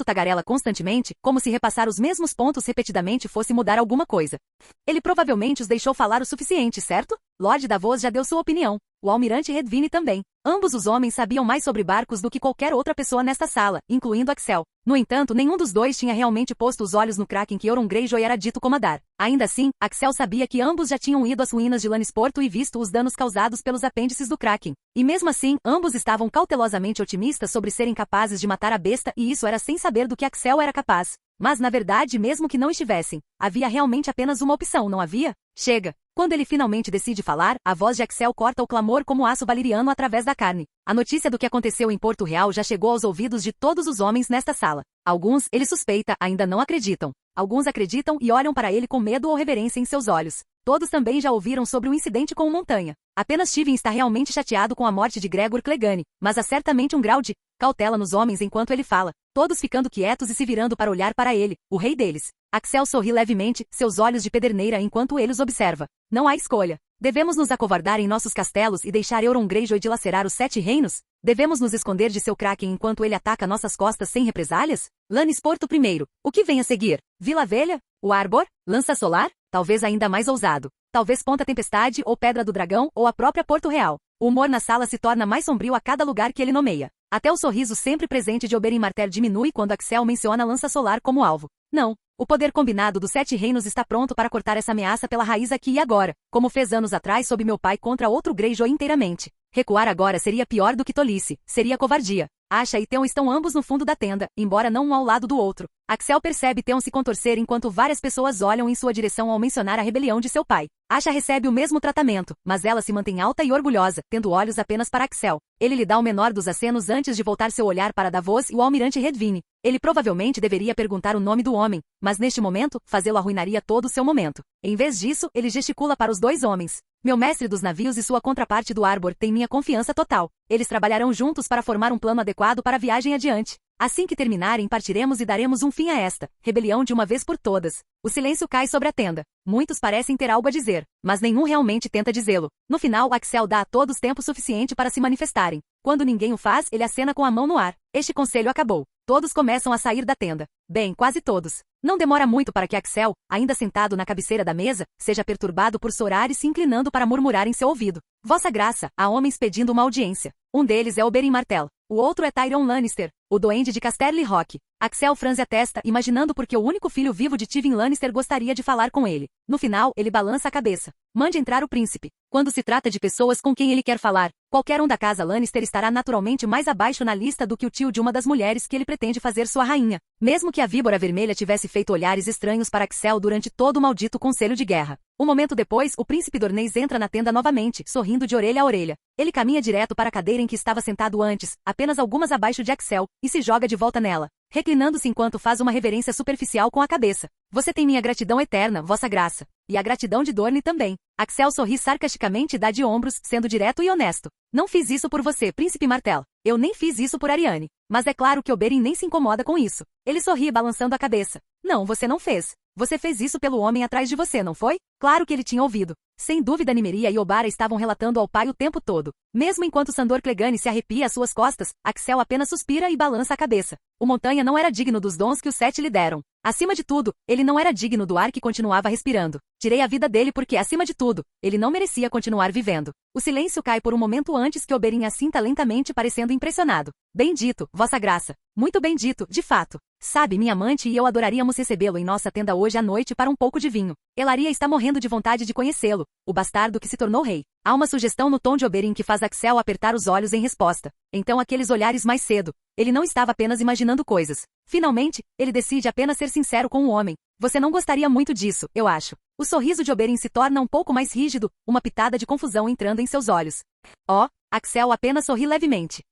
tagarela constantemente, como se repassar os mesmos pontos repetidamente fosse mudar alguma coisa. Ele provavelmente os deixou falar o suficiente, certo? Lord Davos já deu sua opinião. O almirante Redvine também. Ambos os homens sabiam mais sobre barcos do que qualquer outra pessoa nesta sala, incluindo Axel. No entanto, nenhum dos dois tinha realmente posto os olhos no Kraken que Euron Greyjoy era dito comandar. Ainda assim, Axel sabia que ambos já tinham ido às ruínas de Lannisporto e visto os danos causados pelos apêndices do Kraken. E mesmo assim, ambos estavam cautelosamente otimistas sobre serem capazes de matar a besta e isso era sem saber do que Axel era capaz. Mas na verdade, mesmo que não estivessem, havia realmente apenas uma opção, não havia? Chega! Quando ele finalmente decide falar, a voz de Axel corta o clamor como aço valeriano através da carne. A notícia do que aconteceu em Porto Real já chegou aos ouvidos de todos os homens nesta sala. Alguns, ele suspeita, ainda não acreditam. Alguns acreditam e olham para ele com medo ou reverência em seus olhos. Todos também já ouviram sobre o incidente com o Montanha. Apenas Steven está realmente chateado com a morte de Gregor Clegane, mas há certamente um grau de cautela nos homens enquanto ele fala, todos ficando quietos e se virando para olhar para ele, o rei deles. Axel sorri levemente, seus olhos de pederneira enquanto ele os observa. Não há escolha. Devemos nos acovardar em nossos castelos e deixar Euron Greyjoy dilacerar os 7 reinos? Devemos nos esconder de seu Kraken enquanto ele ataca nossas costas sem represálias? Lannisporto primeiro. O que vem a seguir? Vila Velha? O Arbor? Lança Solar? Talvez ainda mais ousado. Talvez Ponta Tempestade ou Pedra do Dragão ou a própria Porto Real. O humor na sala se torna mais sombrio a cada lugar que ele nomeia. Até o sorriso sempre presente de Oberyn Martell diminui quando Axel menciona Lança Solar como alvo. Não. O poder combinado dos 7 reinos está pronto para cortar essa ameaça pela raiz aqui e agora, como fez anos atrás sob meu pai contra outro Greyjoy inteiramente. Recuar agora seria pior do que tolice, seria covardia. Asha e Theon estão ambos no fundo da tenda, embora não um ao lado do outro. Axel percebe Theon se contorcer enquanto várias pessoas olham em sua direção ao mencionar a rebelião de seu pai. Asha recebe o mesmo tratamento, mas ela se mantém alta e orgulhosa, tendo olhos apenas para Axel. Ele lhe dá o menor dos acenos antes de voltar seu olhar para Davos e o almirante Redvine. Ele provavelmente deveria perguntar o nome do homem, mas neste momento, fazê-lo arruinaria todo o seu momento. Em vez disso, ele gesticula para os 2 homens. Meu mestre dos navios e sua contraparte do Arbor têm minha confiança total. Eles trabalharão juntos para formar um plano adequado para a viagem adiante. Assim que terminarem, partiremos e daremos um fim a esta rebelião de uma vez por todas. O silêncio cai sobre a tenda. Muitos parecem ter algo a dizer, mas nenhum realmente tenta dizê-lo. No final, Axel dá a todos tempo suficiente para se manifestarem. Quando ninguém o faz, ele acena com a mão no ar. Este conselho acabou. Todos começam a sair da tenda. Bem, quase todos. Não demora muito para que Axel, ainda sentado na cabeceira da mesa, seja perturbado por Sorari se inclinando para murmurar em seu ouvido. Vossa Graça, há homens pedindo uma audiência. Um deles é Oberyn Martell. O outro é Tyrion Lannister, o duende de Casterly Rock. Axel franze a testa, imaginando porque o único filho vivo de Tywin Lannister gostaria de falar com ele. No final, ele balança a cabeça. Mande entrar o príncipe. Quando se trata de pessoas com quem ele quer falar, qualquer um da casa Lannister estará naturalmente mais abaixo na lista do que o tio de uma das mulheres que ele pretende fazer sua rainha. Mesmo que a víbora vermelha tivesse feito olhares estranhos para Axel durante todo o maldito conselho de guerra. Um momento depois, o príncipe Dornês entra na tenda novamente, sorrindo de orelha a orelha. Ele caminha direto para a cadeira em que estava sentado antes, apenas algumas abaixo de Axel, e se joga de volta nela, reclinando-se enquanto faz uma reverência superficial com a cabeça. Você tem minha gratidão eterna, Vossa Graça. E a gratidão de Dorne também. Axel sorri sarcasticamente e dá de ombros, sendo direto e honesto. Não fiz isso por você, Príncipe Martell. Eu nem fiz isso por Arianne. Mas é claro que Oberyn nem se incomoda com isso. Ele sorri balançando a cabeça. Não, você não fez. Você fez isso pelo homem atrás de você, não foi? Claro que ele tinha ouvido. Sem dúvida Nymeria e Obara estavam relatando ao pai o tempo todo. Mesmo enquanto Sandor Clegane se arrepia às suas costas, Axel apenas suspira e balança a cabeça. O Montanha não era digno dos dons que os 7 lhe deram. Acima de tudo, ele não era digno do ar que continuava respirando. Tirei a vida dele porque, acima de tudo, ele não merecia continuar vivendo. O silêncio cai por um momento antes que Oberyn assinta lentamente, parecendo impressionado. Bendito, Vossa Graça. Muito bendito, de fato. Sabe, minha amante e eu adoraríamos recebê-lo em nossa tenda hoje à noite para um pouco de vinho. Elaria está morrendo de vontade de conhecê-lo, o bastardo que se tornou rei. Há uma sugestão no tom de Oberyn que faz Axel apertar os olhos em resposta. Então aqueles olhares mais cedo. Ele não estava apenas imaginando coisas. Finalmente, ele decide apenas ser sincero com o homem. Você não gostaria muito disso, eu acho. O sorriso de Oberyn se torna um pouco mais rígido, uma pitada de confusão entrando em seus olhos. Oh, Axel apenas sorri levemente.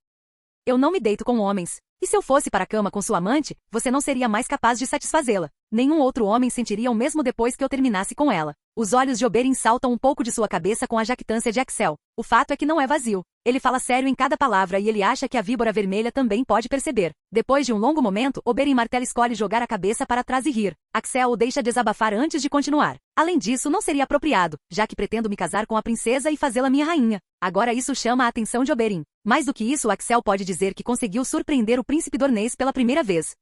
Eu não me deito com homens. E se eu fosse para a cama com sua amante, você não seria mais capaz de satisfazê-la. Nenhum outro homem sentiria o mesmo depois que eu terminasse com ela. Os olhos de Oberyn saltam um pouco de sua cabeça com a jactância de Axel. O fato é que não é vazio. Ele fala sério em cada palavra e ele acha que a víbora vermelha também pode perceber. Depois de um longo momento, Oberyn Martell escolhe jogar a cabeça para trás e rir. Axel o deixa desabafar antes de continuar. Além disso, não seria apropriado, já que pretendo me casar com a princesa e fazê-la minha rainha. Agora isso chama a atenção de Oberyn. Mais do que isso, Axel pode dizer que conseguiu surpreender o príncipe Dornês pela primeira vez.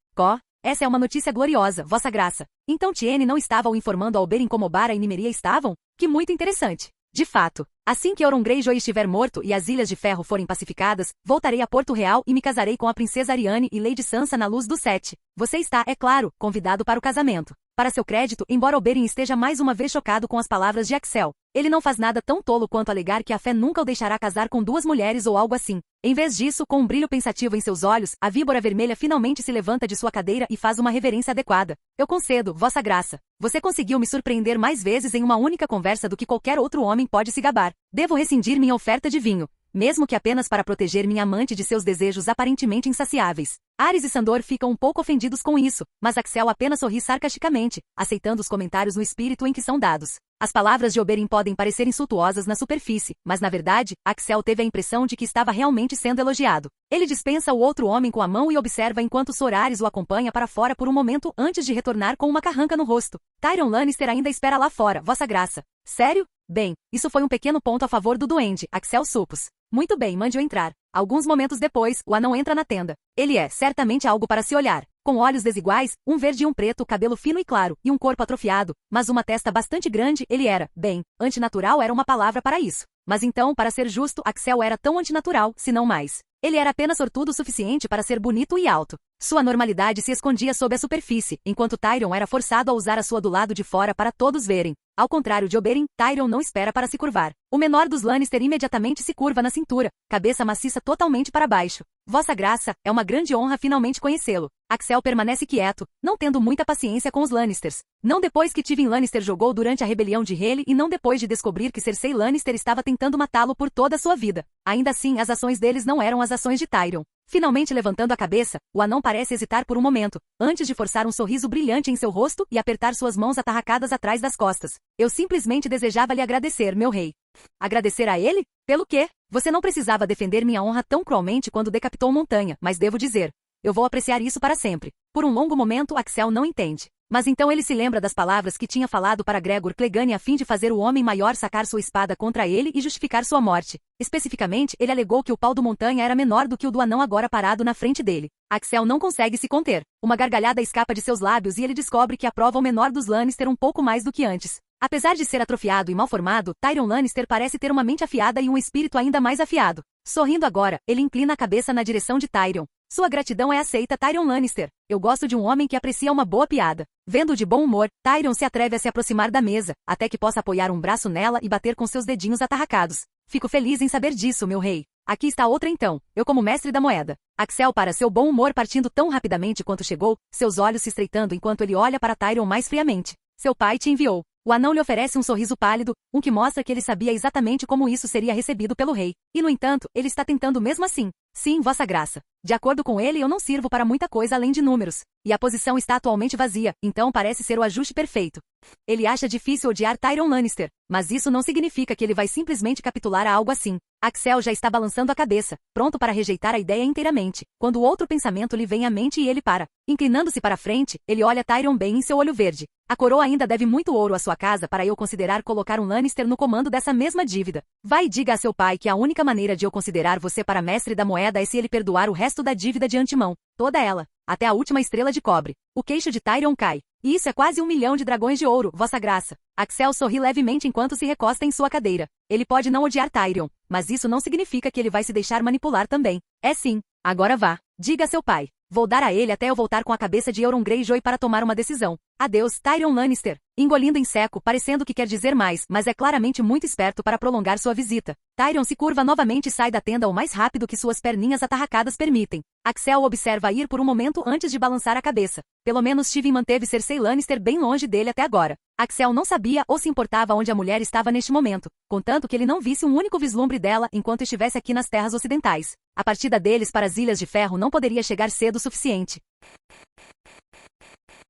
Essa é uma notícia gloriosa, vossa graça. Então Tiene não estava o informando a Oberyn como Bara e Nymeria estavam? Que muito interessante. De fato, assim que Euron Greyjoy estiver morto e as Ilhas de Ferro forem pacificadas, voltarei a Porto Real e me casarei com a princesa Arianne e Lady Sansa na luz do Sete. Você está, é claro, convidado para o casamento. Para seu crédito, embora Oberyn esteja mais uma vez chocado com as palavras de Axel, ele não faz nada tão tolo quanto alegar que a fé nunca o deixará casar com duas mulheres ou algo assim. Em vez disso, com um brilho pensativo em seus olhos, a víbora vermelha finalmente se levanta de sua cadeira e faz uma reverência adequada. Eu concedo, vossa graça. Você conseguiu me surpreender mais vezes em uma única conversa do que qualquer outro homem pode se gabar. Devo rescindir minha oferta de vinho, mesmo que apenas para proteger minha amante de seus desejos aparentemente insaciáveis. Ares e Sandor ficam um pouco ofendidos com isso, mas Axel apenas sorri sarcasticamente, aceitando os comentários no espírito em que são dados. As palavras de Oberyn podem parecer insultuosas na superfície, mas na verdade, Axel teve a impressão de que estava realmente sendo elogiado. Ele dispensa o outro homem com a mão e observa enquanto Sor Ares o acompanha para fora por um momento antes de retornar com uma carranca no rosto. Tyrion Lannister ainda espera lá fora, vossa graça. Sério? Bem, isso foi um pequeno ponto a favor do duende, Axel supus. Muito bem, mande-o entrar. Alguns momentos depois, o anão entra na tenda. Ele é, certamente, algo para se olhar. Com olhos desiguais, um verde e um preto, cabelo fino e claro, e um corpo atrofiado, mas uma testa bastante grande, ele era, bem, antinatural era uma palavra para isso. Mas então, para ser justo, Axel era tão antinatural, se não mais. Ele era apenas sortudo o suficiente para ser bonito e alto. Sua normalidade se escondia sob a superfície, enquanto Tyrion era forçado a usar a sua do lado de fora para todos verem. Ao contrário de Oberyn, Tyrion não espera para se curvar. O menor dos Lannister imediatamente se curva na cintura, cabeça maciça totalmente para baixo. Vossa graça, é uma grande honra finalmente conhecê-lo. Axel permanece quieto, não tendo muita paciência com os Lannisters. Não depois que Tywin Lannister jogou durante a rebelião de Helly e não depois de descobrir que Cersei Lannister estava tentando matá-lo por toda a sua vida. Ainda assim, as ações deles não eram as ações de Tyrion. Finalmente levantando a cabeça, o anão parece hesitar por um momento, antes de forçar um sorriso brilhante em seu rosto e apertar suas mãos atarracadas atrás das costas. Eu simplesmente desejava lhe agradecer, meu rei. Agradecer a ele? Pelo quê? Você não precisava defender minha honra tão cruelmente quando decapitou Montanha, mas devo dizer, eu vou apreciar isso para sempre. Por um longo momento, Axel não entende. Mas então ele se lembra das palavras que tinha falado para Gregor Clegane a fim de fazer o homem maior sacar sua espada contra ele e justificar sua morte. Especificamente, ele alegou que o pau do Montanha era menor do que o do anão agora parado na frente dele. Axel não consegue se conter. Uma gargalhada escapa de seus lábios e ele descobre que aprova o menor dos Lannister um pouco mais do que antes. Apesar de ser atrofiado e mal formado, Tyrion Lannister parece ter uma mente afiada e um espírito ainda mais afiado. Sorrindo agora, ele inclina a cabeça na direção de Tyrion. Sua gratidão é aceita, Tyrion Lannister. Eu gosto de um homem que aprecia uma boa piada. Vendo de bom humor, Tyrion se atreve a se aproximar da mesa, até que possa apoiar um braço nela e bater com seus dedinhos atarracados. Fico feliz em saber disso, meu rei. Aqui está outra então, eu como mestre da moeda. Axel para seu bom humor partindo tão rapidamente quanto chegou, seus olhos se estreitando enquanto ele olha para Tyrion mais friamente. Seu pai te enviou. O anão lhe oferece um sorriso pálido, um que mostra que ele sabia exatamente como isso seria recebido pelo rei. E no entanto, ele está tentando mesmo assim. Sim, vossa graça. De acordo com ele, eu não sirvo para muita coisa além de números. E a posição está atualmente vazia, então parece ser o ajuste perfeito. Ele acha difícil odiar Tyrion Lannister, mas isso não significa que ele vai simplesmente capitular a algo assim. Axel já está balançando a cabeça, pronto para rejeitar a ideia inteiramente, quando outro pensamento lhe vem à mente e ele para. Inclinando-se para frente, ele olha Tyrion bem em seu olho verde. A coroa ainda deve muito ouro à sua casa para eu considerar colocar um Lannister no comando dessa mesma dívida. Vai e diga a seu pai que a única maneira de eu considerar você para mestre da moeda é se ele perdoar o resto da dívida de antemão. Toda ela. Até a última estrela de cobre. O queixo de Tyrion cai. E isso é quase 1 milhão de dragões de ouro, vossa graça. Axel sorri levemente enquanto se recosta em sua cadeira. Ele pode não odiar Tyrion, mas isso não significa que ele vai se deixar manipular também. É sim. Agora vá. Diga a seu pai. Vou dar a ele até eu voltar com a cabeça de Euron Greyjoy para tomar uma decisão. Adeus, Tyrion Lannister. Engolindo em seco, parecendo que quer dizer mais, mas é claramente muito esperto para prolongar sua visita. Tyrion se curva novamente e sai da tenda o mais rápido que suas perninhas atarracadas permitem. Axel observa ir por um momento antes de balançar a cabeça. Pelo menos Tywin manteve Cersei Lannister bem longe dele até agora. Axel não sabia ou se importava onde a mulher estava neste momento, contanto que ele não visse um único vislumbre dela enquanto estivesse aqui nas terras ocidentais. A partida deles para as Ilhas de Ferro não poderia chegar cedo o suficiente.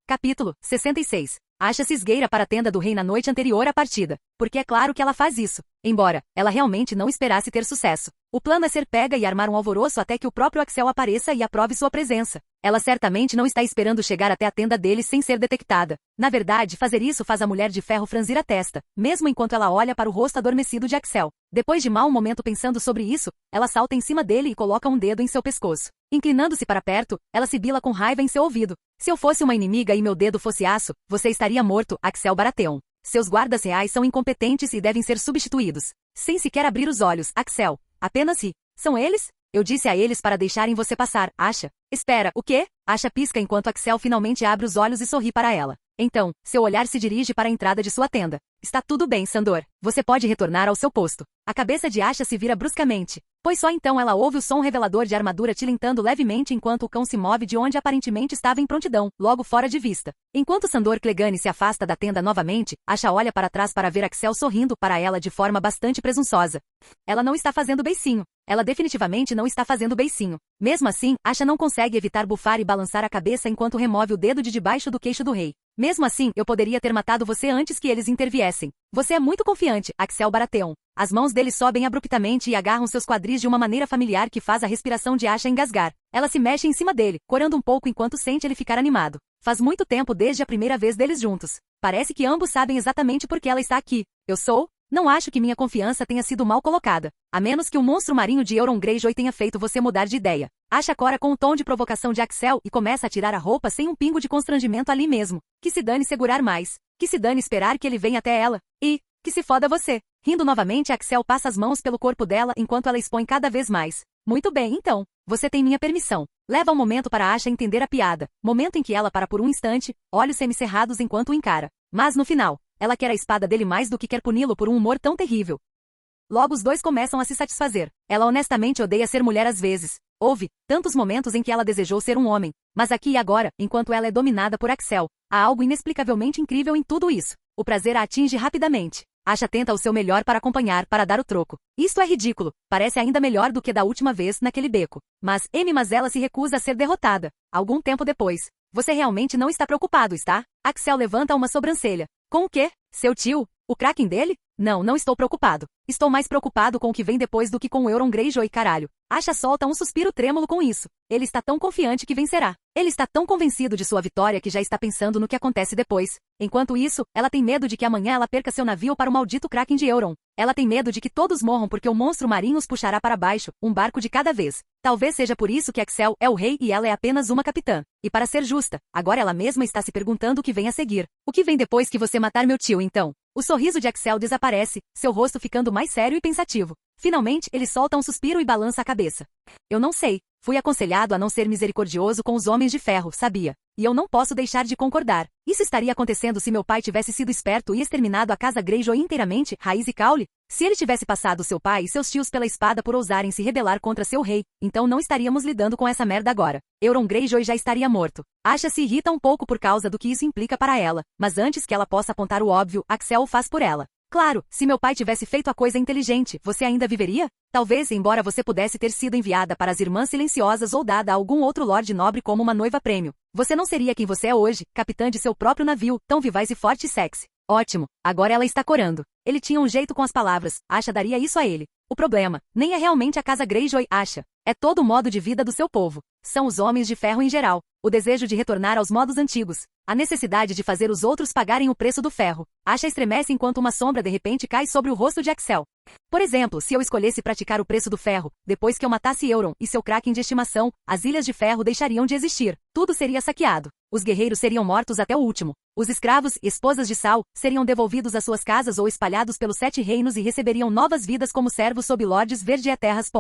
Capítulo 66. Asha se esgueira para a tenda do rei na noite anterior à partida, porque é claro que ela faz isso, embora ela realmente não esperasse ter sucesso. O plano é ser pega e armar um alvoroço até que o próprio Axel apareça e aprove sua presença. Ela certamente não está esperando chegar até a tenda deles sem ser detectada. Na verdade, fazer isso faz a Mulher de Ferro franzir a testa, mesmo enquanto ela olha para o rosto adormecido de Axel. Depois de mau momento pensando sobre isso, ela salta em cima dele e coloca um dedo em seu pescoço. Inclinando-se para perto, ela sibila com raiva em seu ouvido. Se eu fosse uma inimiga e meu dedo fosse aço, você estaria morto, Axel Baratheon. Seus guardas reais são incompetentes e devem ser substituídos. Sem sequer abrir os olhos, Axel. Apenas ri. São eles? Eu disse a eles para deixarem você passar, Asha. Espera, o quê? Asha pisca enquanto Axel finalmente abre os olhos e sorri para ela. Então, seu olhar se dirige para a entrada de sua tenda. Está tudo bem, Sandor. Você pode retornar ao seu posto. A cabeça de Asha se vira bruscamente, pois só então ela ouve o som revelador de armadura tilintando levemente enquanto o cão se move de onde aparentemente estava em prontidão, logo fora de vista. Enquanto Sandor Clegane se afasta da tenda novamente, Asha olha para trás para ver Axel sorrindo para ela de forma bastante presunçosa. Ela não está fazendo beicinho. Ela definitivamente não está fazendo beicinho. Mesmo assim, Asha não consegue evitar bufar e balançar a cabeça enquanto remove o dedo de debaixo do queixo do rei. Mesmo assim, eu poderia ter matado você antes que eles interviessem. Você é muito confiante, Axel Baratheon. As mãos dele sobem abruptamente e agarram seus quadris de uma maneira familiar que faz a respiração de Asha engasgar. Ela se mexe em cima dele, corando um pouco enquanto sente ele ficar animado. Faz muito tempo desde a primeira vez deles juntos. Parece que ambos sabem exatamente por que ela está aqui. Eu sou? Não acho que minha confiança tenha sido mal colocada. A menos que o monstro marinho de Euron Greyjoy tenha feito você mudar de ideia. Asha cora com o tom de provocação de Axel e começa a tirar a roupa sem um pingo de constrangimento ali mesmo. Que se dane segurar mais. Que se dane esperar que ele venha até ela. E, que se foda você. Rindo novamente, Axel passa as mãos pelo corpo dela enquanto ela expõe cada vez mais. Muito bem, então. Você tem minha permissão. Leva um momento para Asha entender a piada. Momento em que ela para por um instante, olhos semicerrados enquanto o encara. Mas no final, ela quer a espada dele mais do que quer puni-lo por um humor tão terrível. Logo os dois começam a se satisfazer. Ela honestamente odeia ser mulher às vezes. Houve tantos momentos em que ela desejou ser um homem. Mas aqui e agora, enquanto ela é dominada por Axel, há algo inexplicavelmente incrível em tudo isso. O prazer a atinge rapidamente. Asha tenta o seu melhor para acompanhar, para dar o troco. Isto é ridículo. Parece ainda melhor do que da última vez naquele beco. Mas ela se recusa a ser derrotada. Algum tempo depois. Você realmente não está preocupado, está? Axel levanta uma sobrancelha. Com o quê? Seu tio? O Kraken dele? Não estou preocupado. Estou mais preocupado com o que vem depois do que com o Euron Greyjoy, caralho. Asha solta um suspiro trêmulo com isso. Ele está tão confiante que vencerá. Ele está tão convencido de sua vitória que já está pensando no que acontece depois. Enquanto isso, ela tem medo de que amanhã ela perca seu navio para o maldito Kraken de Euron. Ela tem medo de que todos morram porque o monstro marinho os puxará para baixo, um barco de cada vez. Talvez seja por isso que Axel é o rei e ela é apenas uma capitã. E para ser justa, agora ela mesma está se perguntando o que vem a seguir. O que vem depois que você matar meu tio, então? O sorriso de Axel desaparece, seu rosto ficando mais sério e pensativo. Finalmente, ele solta um suspiro e balança a cabeça. Eu não sei. Fui aconselhado a não ser misericordioso com os homens de ferro, sabia? E eu não posso deixar de concordar. Isso estaria acontecendo se meu pai tivesse sido esperto e exterminado a casa Greyjoy inteiramente, raiz e caule? Se ele tivesse passado seu pai e seus tios pela espada por ousarem se rebelar contra seu rei, então não estaríamos lidando com essa merda agora. Euron Greyjoy já estaria morto. Asha se irrita um pouco por causa do que isso implica para ela, mas antes que ela possa apontar o óbvio, Axel o faz por ela. Claro, se meu pai tivesse feito a coisa inteligente, você ainda viveria? Talvez, embora você pudesse ter sido enviada para as Irmãs Silenciosas ou dada a algum outro lorde nobre como uma noiva prêmio. Você não seria quem você é hoje, capitã de seu próprio navio, tão vivaz e forte e sexy. Ótimo, agora ela está corando. Ele tinha um jeito com as palavras, Asha daria isso a ele. O problema, nem é realmente a casa Greyjoy, Asha. É todo o modo de vida do seu povo. São os homens de ferro em geral. O desejo de retornar aos modos antigos. A necessidade de fazer os outros pagarem o preço do ferro. Asha estremece enquanto uma sombra de repente cai sobre o rosto de Axel. Por exemplo, se eu escolhesse praticar o preço do ferro, depois que eu matasse Euron e seu Kraken de estimação, as Ilhas de Ferro deixariam de existir. Tudo seria saqueado. Os guerreiros seriam mortos até o último. Os escravos, esposas de Sal, seriam devolvidos às suas casas ou espalhados pelos 7 reinos e receberiam novas vidas como servos sob lordes verde-terras.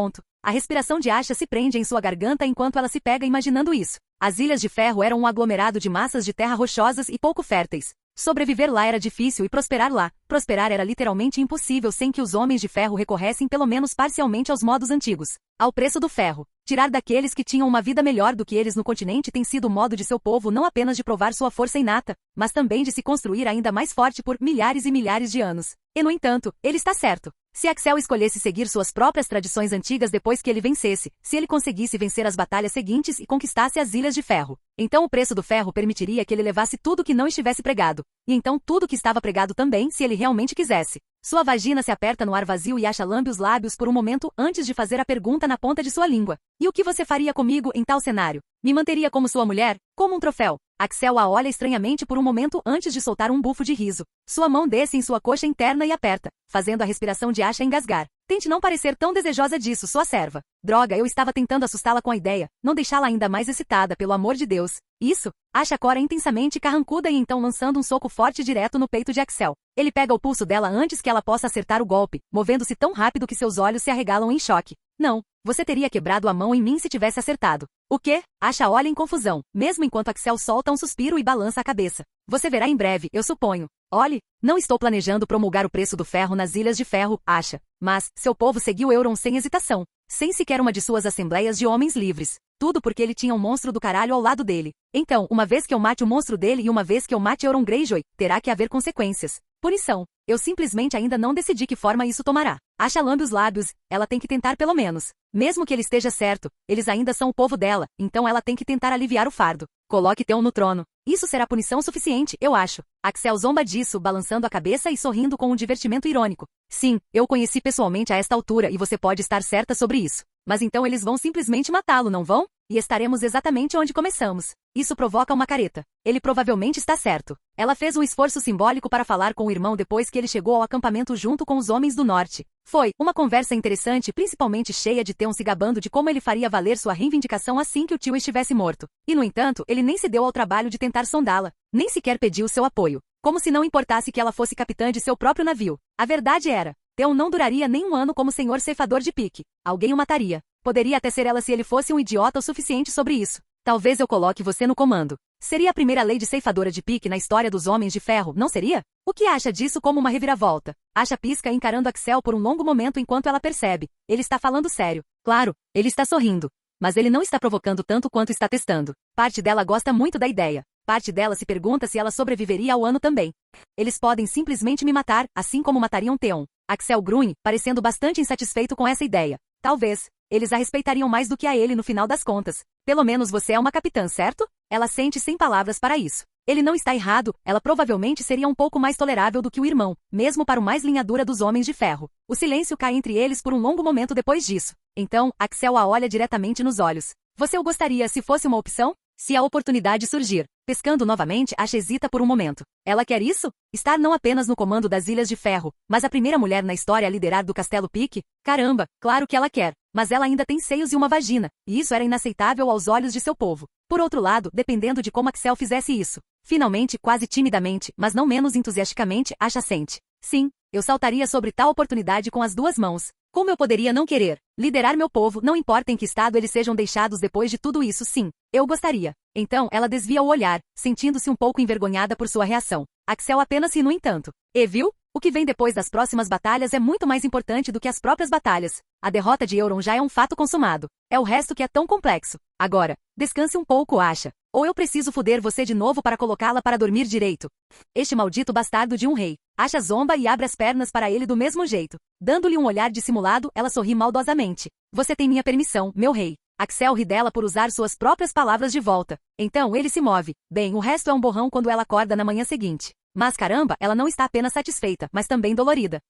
A respiração de Asha se prende em sua garganta enquanto ela se pega imaginando isso. As Ilhas de Ferro eram um aglomerado de massas de terra rochosas e pouco férteis. Sobreviver lá era difícil e prosperar lá. Prosperar era literalmente impossível sem que os homens de ferro recorressem pelo menos parcialmente aos modos antigos. Ao preço do ferro. Tirar daqueles que tinham uma vida melhor do que eles no continente tem sido o modo de seu povo não apenas de provar sua força inata, mas também de se construir ainda mais forte por milhares e milhares de anos. E no entanto, ele está certo. Se Axel escolhesse seguir suas próprias tradições antigas depois que ele vencesse, se ele conseguisse vencer as batalhas seguintes e conquistasse as Ilhas de Ferro, então o preço do ferro permitiria que ele levasse tudo que não estivesse pregado, e então tudo que estava pregado também, se ele realmente quisesse. Sua vagina se aperta no ar vazio e Asha lambe os lábios por um momento antes de fazer a pergunta na ponta de sua língua. E o que você faria comigo em tal cenário? Me manteria como sua mulher? Como um troféu? Axel a olha estranhamente por um momento antes de soltar um bufo de riso. Sua mão desce em sua coxa interna e aperta, fazendo a respiração de Asha engasgar. Tente não parecer tão desejosa disso, sua serva. Droga, eu estava tentando assustá-la com a ideia, não deixá-la ainda mais excitada, pelo amor de Deus. Isso? Asha cora intensamente carrancuda e então lançando um soco forte direto no peito de Axel. Ele pega o pulso dela antes que ela possa acertar o golpe, movendo-se tão rápido que seus olhos se arregalam em choque. Não, você teria quebrado a mão em mim se tivesse acertado. O quê? Asha olha em confusão, mesmo enquanto Axel solta um suspiro e balança a cabeça. Você verá em breve, eu suponho. Olhe, não estou planejando promulgar o preço do ferro nas Ilhas de Ferro, Asha. Mas, seu povo seguiu Euron sem hesitação. Sem sequer uma de suas assembleias de homens livres. Tudo porque ele tinha um monstro do caralho ao lado dele. Então, uma vez que eu mate o monstro dele e uma vez que eu mate Euron Greyjoy, terá que haver consequências. Punição. Eu simplesmente ainda não decidi que forma isso tomará. Asha lambe os lábios, ela tem que tentar pelo menos. Mesmo que ele esteja certo, eles ainda são o povo dela, então ela tem que tentar aliviar o fardo. Coloque Theon no trono. Isso será punição suficiente, eu acho. Axel zomba disso, balançando a cabeça e sorrindo com um divertimento irônico. Sim, eu o conheci pessoalmente a esta altura e você pode estar certa sobre isso. Mas então eles vão simplesmente matá-lo, não vão? E estaremos exatamente onde começamos. Isso provoca uma careta. Ele provavelmente está certo. Ela fez um esforço simbólico para falar com o irmão depois que ele chegou ao acampamento junto com os homens do norte. Foi uma conversa interessante, principalmente cheia de Theon se gabando de como ele faria valer sua reivindicação assim que o tio estivesse morto. E no entanto, ele nem se deu ao trabalho de tentar sondá-la, nem sequer pediu seu apoio. Como se não importasse que ela fosse capitã de seu próprio navio. A verdade era, Theon não duraria nem um ano como senhor ceifador de pique. Alguém o mataria. Poderia até ser ela se ele fosse um idiota o suficiente sobre isso. Talvez eu coloque você no comando. Seria a primeira lei de ceifadora de pique na história dos Homens de Ferro, não seria? O que acha disso como uma reviravolta? Asha pisca encarando Axel por um longo momento enquanto ela percebe. Ele está falando sério. Claro, ele está sorrindo. Mas ele não está provocando tanto quanto está testando. Parte dela gosta muito da ideia. Parte dela se pergunta se ela sobreviveria ao ano também. Eles podem simplesmente me matar, assim como matariam Theon. Axel grunhe, parecendo bastante insatisfeito com essa ideia. Talvez. Eles a respeitariam mais do que a ele no final das contas. Pelo menos você é uma capitã, certo? Ela sente sem palavras para isso. Ele não está errado, ela provavelmente seria um pouco mais tolerável do que o irmão, mesmo para o mais linhadura dos Homens de Ferro. O silêncio cai entre eles por um longo momento depois disso. Então, Axel a olha diretamente nos olhos. Você o gostaria se fosse uma opção? Se a oportunidade surgir. Pescando novamente, Asha hesita por um momento. Ela quer isso? Estar não apenas no comando das Ilhas de Ferro, mas a primeira mulher na história a liderar do Castelo Pique? Caramba, claro que ela quer. Mas ela ainda tem seios e uma vagina, e isso era inaceitável aos olhos de seu povo. Por outro lado, dependendo de como Axel fizesse isso. Finalmente, quase timidamente, mas não menos entusiasticamente, Asha sente. Sim, eu saltaria sobre tal oportunidade com as duas mãos. Como eu poderia não querer? Liderar meu povo, não importa em que estado eles sejam deixados depois de tudo isso, sim. Eu gostaria. Então, ela desvia o olhar, sentindo-se um pouco envergonhada por sua reação. Axel apenas ri no entanto. E viu? O que vem depois das próximas batalhas é muito mais importante do que as próprias batalhas. A derrota de Euron já é um fato consumado. É o resto que é tão complexo. Agora, descanse um pouco, Asha. Ou eu preciso foder você de novo para colocá-la para dormir direito. Este maldito bastardo de um rei. Asha zomba e abre as pernas para ele do mesmo jeito. Dando-lhe um olhar dissimulado, ela sorri maldosamente. Você tem minha permissão, meu rei. Axel ri dela por usar suas próprias palavras de volta. Então ele se move. Bem, o resto é um borrão quando ela acorda na manhã seguinte. Mas caramba, ela não está apenas satisfeita, mas também dolorida.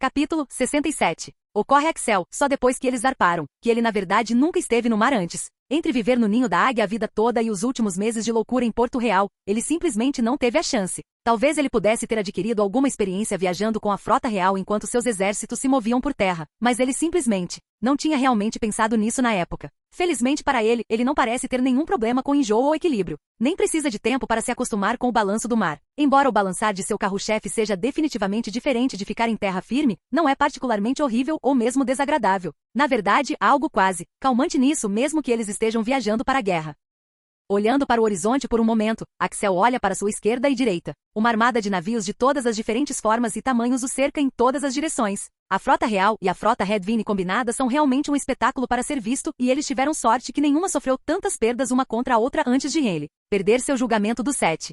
Capítulo 67. Ocorre Axel, só depois que eles zarparam, que ele na verdade nunca esteve no mar antes. Entre viver no ninho da águia a vida toda e os últimos meses de loucura em Porto Real, ele simplesmente não teve a chance. Talvez ele pudesse ter adquirido alguma experiência viajando com a frota real enquanto seus exércitos se moviam por terra, mas ele simplesmente não tinha realmente pensado nisso na época. Felizmente para ele, ele não parece ter nenhum problema com enjoo ou equilíbrio. Nem precisa de tempo para se acostumar com o balanço do mar. Embora o balançar de seu carro-chefe seja definitivamente diferente de ficar em terra firme, não é particularmente horrível ou mesmo desagradável. Na verdade, há algo quase calmante nisso mesmo que eles estejam viajando para a guerra. Olhando para o horizonte por um momento, Axel olha para sua esquerda e direita. Uma armada de navios de todas as diferentes formas e tamanhos o cerca em todas as direções. A frota real e a frota Redvine combinadas são realmente um espetáculo para ser visto e eles tiveram sorte que nenhuma sofreu tantas perdas uma contra a outra antes de Henley perder seu julgamento do 7.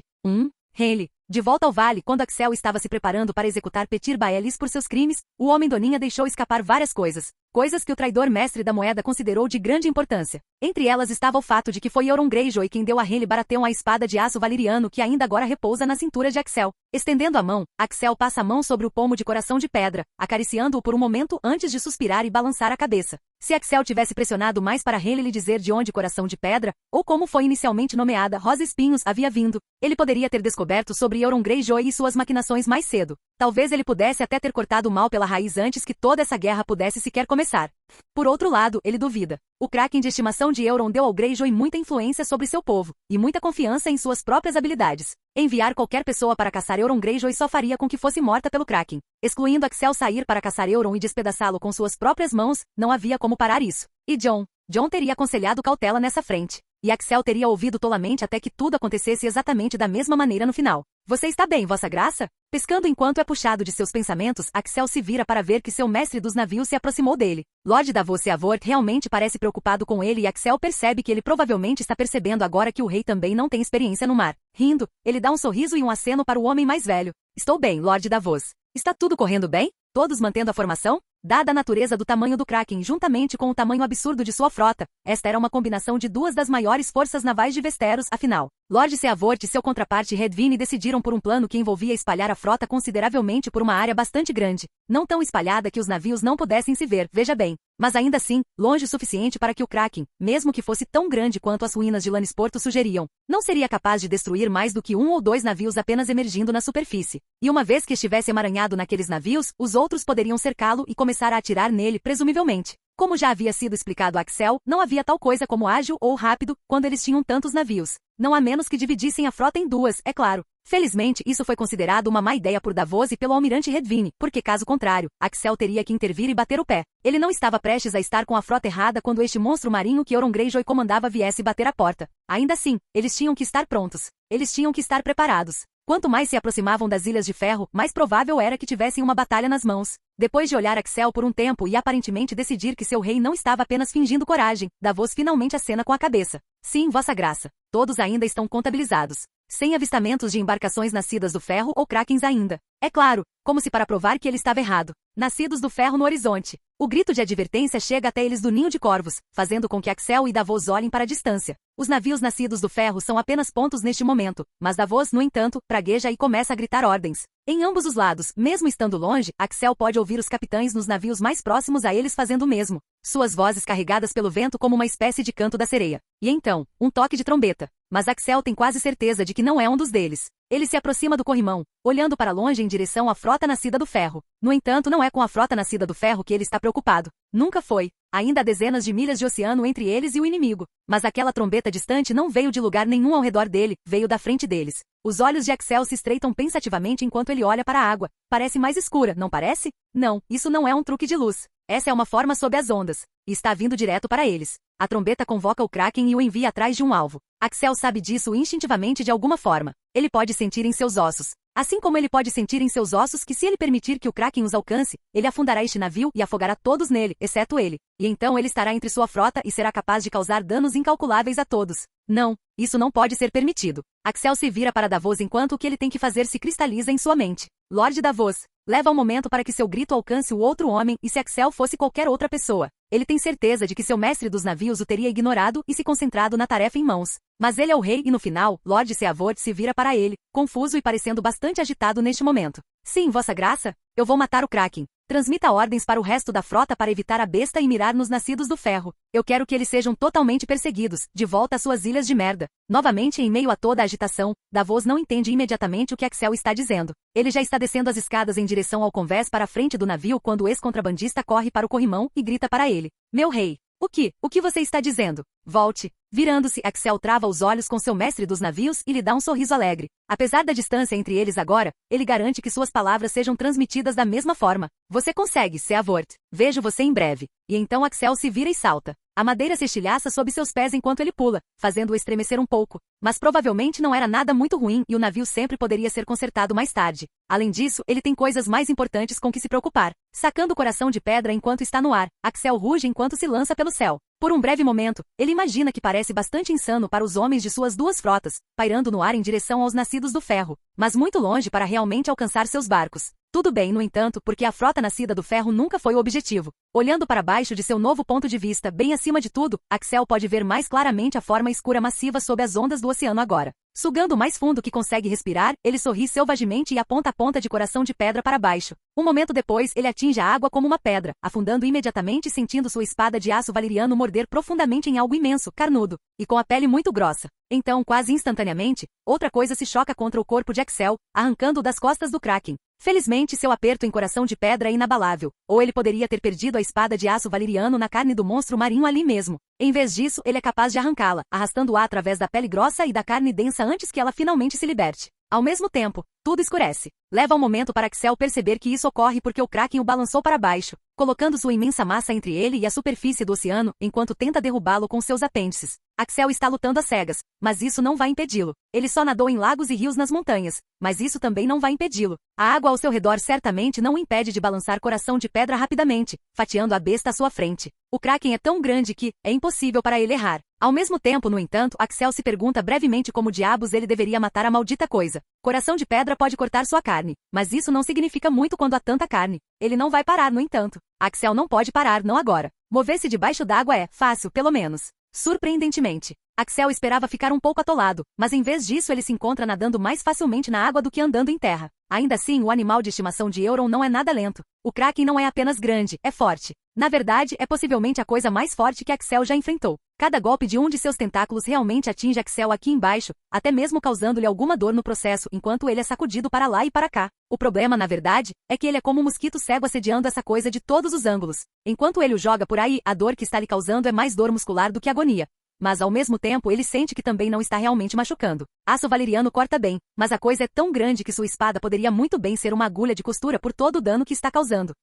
Henley. De volta ao vale, quando Axel estava se preparando para executar Petir Baelis por seus crimes, o Homem Doninha deixou escapar várias coisas. Coisas que o traidor mestre da moeda considerou de grande importância. Entre elas estava o fato de que foi Euron Greyjoy quem deu a Henley Baratheon a espada de aço valeriano que ainda agora repousa na cintura de Axel. Estendendo a mão, Axel passa a mão sobre o pomo de coração de pedra, acariciando-o por um momento antes de suspirar e balançar a cabeça. Se Axel tivesse pressionado mais para Henley lhe dizer de onde Coração de Pedra, ou como foi inicialmente nomeada Rosa Espinhos havia vindo, ele poderia ter descoberto sobre Euron Greyjoy e suas maquinações mais cedo. Talvez ele pudesse até ter cortado o mal pela raiz antes que toda essa guerra pudesse sequer começar. Por outro lado, ele duvida. O Kraken de estimação de Euron deu ao Greyjoy muita influência sobre seu povo, e muita confiança em suas próprias habilidades. Enviar qualquer pessoa para caçar Euron Greyjoy só faria com que fosse morta pelo Kraken. Excluindo Axel sair para caçar Euron e despedaçá-lo com suas próprias mãos, não havia como parar isso. E Jon teria aconselhado cautela nessa frente. E Axel teria ouvido tolamente até que tudo acontecesse exatamente da mesma maneira no final. Você está bem, Vossa Graça? Pescando enquanto é puxado de seus pensamentos, Axel se vira para ver que seu mestre dos navios se aproximou dele. Lord Davos Seavor realmente parece preocupado com ele e Axel percebe que ele provavelmente está percebendo agora que o rei também não tem experiência no mar. Rindo, ele dá um sorriso e um aceno para o homem mais velho. Estou bem, Lord Davos. Está tudo correndo bem? Todos mantendo a formação? Dada a natureza do tamanho do Kraken juntamente com o tamanho absurdo de sua frota, esta era uma combinação de duas das maiores forças navais de Westeros, afinal. Lord Seavort e seu contraparte Redvine decidiram por um plano que envolvia espalhar a frota consideravelmente por uma área bastante grande. Não tão espalhada que os navios não pudessem se ver, veja bem. Mas ainda assim, longe o suficiente para que o Kraken, mesmo que fosse tão grande quanto as ruínas de Lannisporto sugeriam, não seria capaz de destruir mais do que um ou dois navios apenas emergindo na superfície. E uma vez que estivesse emaranhado naqueles navios, os outros poderiam cercá-lo e começar a atirar nele, presumivelmente. Como já havia sido explicado a Axel, não havia tal coisa como ágil ou rápido quando eles tinham tantos navios. Não a menos que dividissem a frota em duas, é claro. Felizmente, isso foi considerado uma má ideia por Davos e pelo almirante Redvine, porque caso contrário, Axel teria que intervir e bater o pé. Ele não estava prestes a estar com a frota errada quando este monstro marinho que Euron Greyjoy comandava viesse bater a porta. Ainda assim, eles tinham que estar prontos. Eles tinham que estar preparados. Quanto mais se aproximavam das Ilhas de Ferro, mais provável era que tivessem uma batalha nas mãos. Depois de olhar Axel por um tempo e aparentemente decidir que seu rei não estava apenas fingindo coragem, Davos finalmente acena com a cabeça. Sim, Vossa Graça. Todos ainda estão contabilizados. Sem avistamentos de embarcações nascidas do ferro ou Krakens ainda. É claro, como se para provar que ele estava errado. Nascidos do ferro no horizonte. O grito de advertência chega até eles do ninho de corvos, fazendo com que Axel e Davos olhem para a distância. Os navios nascidos do ferro são apenas pontos neste momento, mas Davos, no entanto, pragueja e começa a gritar ordens. Em ambos os lados, mesmo estando longe, Axel pode ouvir os capitães nos navios mais próximos a eles fazendo o mesmo. Suas vozes carregadas pelo vento como uma espécie de canto da sereia. E então, um toque de trombeta. Mas Axel tem quase certeza de que não é um dos deles. Ele se aproxima do corrimão, olhando para longe em direção à frota nascida do ferro. No entanto, não é com a frota nascida do ferro que ele está preocupado. Nunca foi. Ainda há dezenas de milhas de oceano entre eles e o inimigo. Mas aquela trombeta distante não veio de lugar nenhum ao redor dele, veio da frente deles. Os olhos de Axel se estreitam pensativamente enquanto ele olha para a água. Parece mais escura, não parece? Não, isso não é um truque de luz. Essa é uma forma sob as ondas. E está vindo direto para eles. A trombeta convoca o Kraken e o envia atrás de um alvo. Axel sabe disso instintivamente de alguma forma. Ele pode sentir em seus ossos. Assim como ele pode sentir em seus ossos que se ele permitir que o Kraken os alcance, ele afundará este navio e afogará todos nele, exceto ele. E então ele estará entre sua frota e será capaz de causar danos incalculáveis a todos. Não, isso não pode ser permitido. Axel se vira para Davos enquanto o que ele tem que fazer se cristaliza em sua mente. Lord Davos, leva um momento para que seu grito alcance o outro homem e se Axel fosse qualquer outra pessoa. Ele tem certeza de que seu mestre dos navios o teria ignorado e se concentrado na tarefa em mãos. Mas ele é o rei e no final, Lord Seavort se vira para ele, confuso e parecendo bastante agitado neste momento. Sim, Vossa Graça, eu vou matar o Kraken. Transmita ordens para o resto da frota para evitar a besta e mirar nos nascidos do ferro. Eu quero que eles sejam totalmente perseguidos, de volta às suas ilhas de merda. Novamente em meio a toda a agitação, Davos não entende imediatamente o que Axel está dizendo. Ele já está descendo as escadas em direção ao convés para a frente do navio quando o ex-contrabandista corre para o corrimão e grita para ele. Meu rei, o que você está dizendo? Volte. Virando-se, Axel trava os olhos com seu mestre dos navios e lhe dá um sorriso alegre. Apesar da distância entre eles agora, ele garante que suas palavras sejam transmitidas da mesma forma. Você consegue, Seavort. Vejo você em breve. E então Axel se vira e salta. A madeira se estilhaça sob seus pés enquanto ele pula, fazendo-o estremecer um pouco. Mas provavelmente não era nada muito ruim e o navio sempre poderia ser consertado mais tarde. Além disso, ele tem coisas mais importantes com que se preocupar. Sacando o coração de pedra enquanto está no ar, Axel ruge enquanto se lança pelo céu. Por um breve momento, ele imagina que parece bastante insano para os homens de suas duas frotas, pairando no ar em direção aos nascidos do ferro, mas muito longe para realmente alcançar seus barcos. Tudo bem, no entanto, porque a frota nascida do ferro nunca foi o objetivo. Olhando para baixo de seu novo ponto de vista, bem acima de tudo, Axel pode ver mais claramente a forma escura massiva sob as ondas do oceano agora. Sugando o mais fundo que consegue respirar, ele sorri selvagemente e aponta a ponta de coração de pedra para baixo. Um momento depois, ele atinge a água como uma pedra, afundando imediatamente e sentindo sua espada de aço valeriano morder profundamente em algo imenso, carnudo, e com a pele muito grossa. Então, quase instantaneamente, outra coisa se choca contra o corpo de Axel, arrancando-o das costas do Kraken. Felizmente, seu aperto em coração de pedra é inabalável, ou ele poderia ter perdido a espada de aço valeriano na carne do monstro marinho ali mesmo. Em vez disso, ele é capaz de arrancá-la, arrastando-a através da pele grossa e da carne densa antes que ela finalmente se liberte. Ao mesmo tempo, tudo escurece. Leva um momento para Axel perceber que isso ocorre porque o Kraken o balançou para baixo, colocando sua imensa massa entre ele e a superfície do oceano, enquanto tenta derrubá-lo com seus apêndices. Axel está lutando às cegas, mas isso não vai impedi-lo. Ele só nadou em lagos e rios nas montanhas, mas isso também não vai impedi-lo. A água ao seu redor certamente não o impede de balançar coração de pedra rapidamente, fatiando a besta à sua frente. O Kraken é tão grande que é impossível para ele errar. Ao mesmo tempo, no entanto, Axel se pergunta brevemente como diabos ele deveria matar a maldita coisa. Coração de pedra pode cortar sua carne, mas isso não significa muito quando há tanta carne. Ele não vai parar, no entanto. Axel não pode parar, não agora. Mover-se debaixo d'água é fácil, pelo menos. Surpreendentemente, Axel esperava ficar um pouco atolado, mas em vez disso ele se encontra nadando mais facilmente na água do que andando em terra. Ainda assim, o animal de estimação de Euron não é nada lento. O Kraken não é apenas grande, é forte. Na verdade, é possivelmente a coisa mais forte que Axel já enfrentou. Cada golpe de um de seus tentáculos realmente atinge Axel aqui embaixo, até mesmo causando-lhe alguma dor no processo enquanto ele é sacudido para lá e para cá. O problema, na verdade, é que ele é como um mosquito cego assediando essa coisa de todos os ângulos. Enquanto ele o joga por aí, a dor que está lhe causando é mais dor muscular do que agonia. Mas ao mesmo tempo ele sente que também não está realmente machucando. Aço valeriano corta bem, mas a coisa é tão grande que sua espada poderia muito bem ser uma agulha de costura por todo o dano que está causando.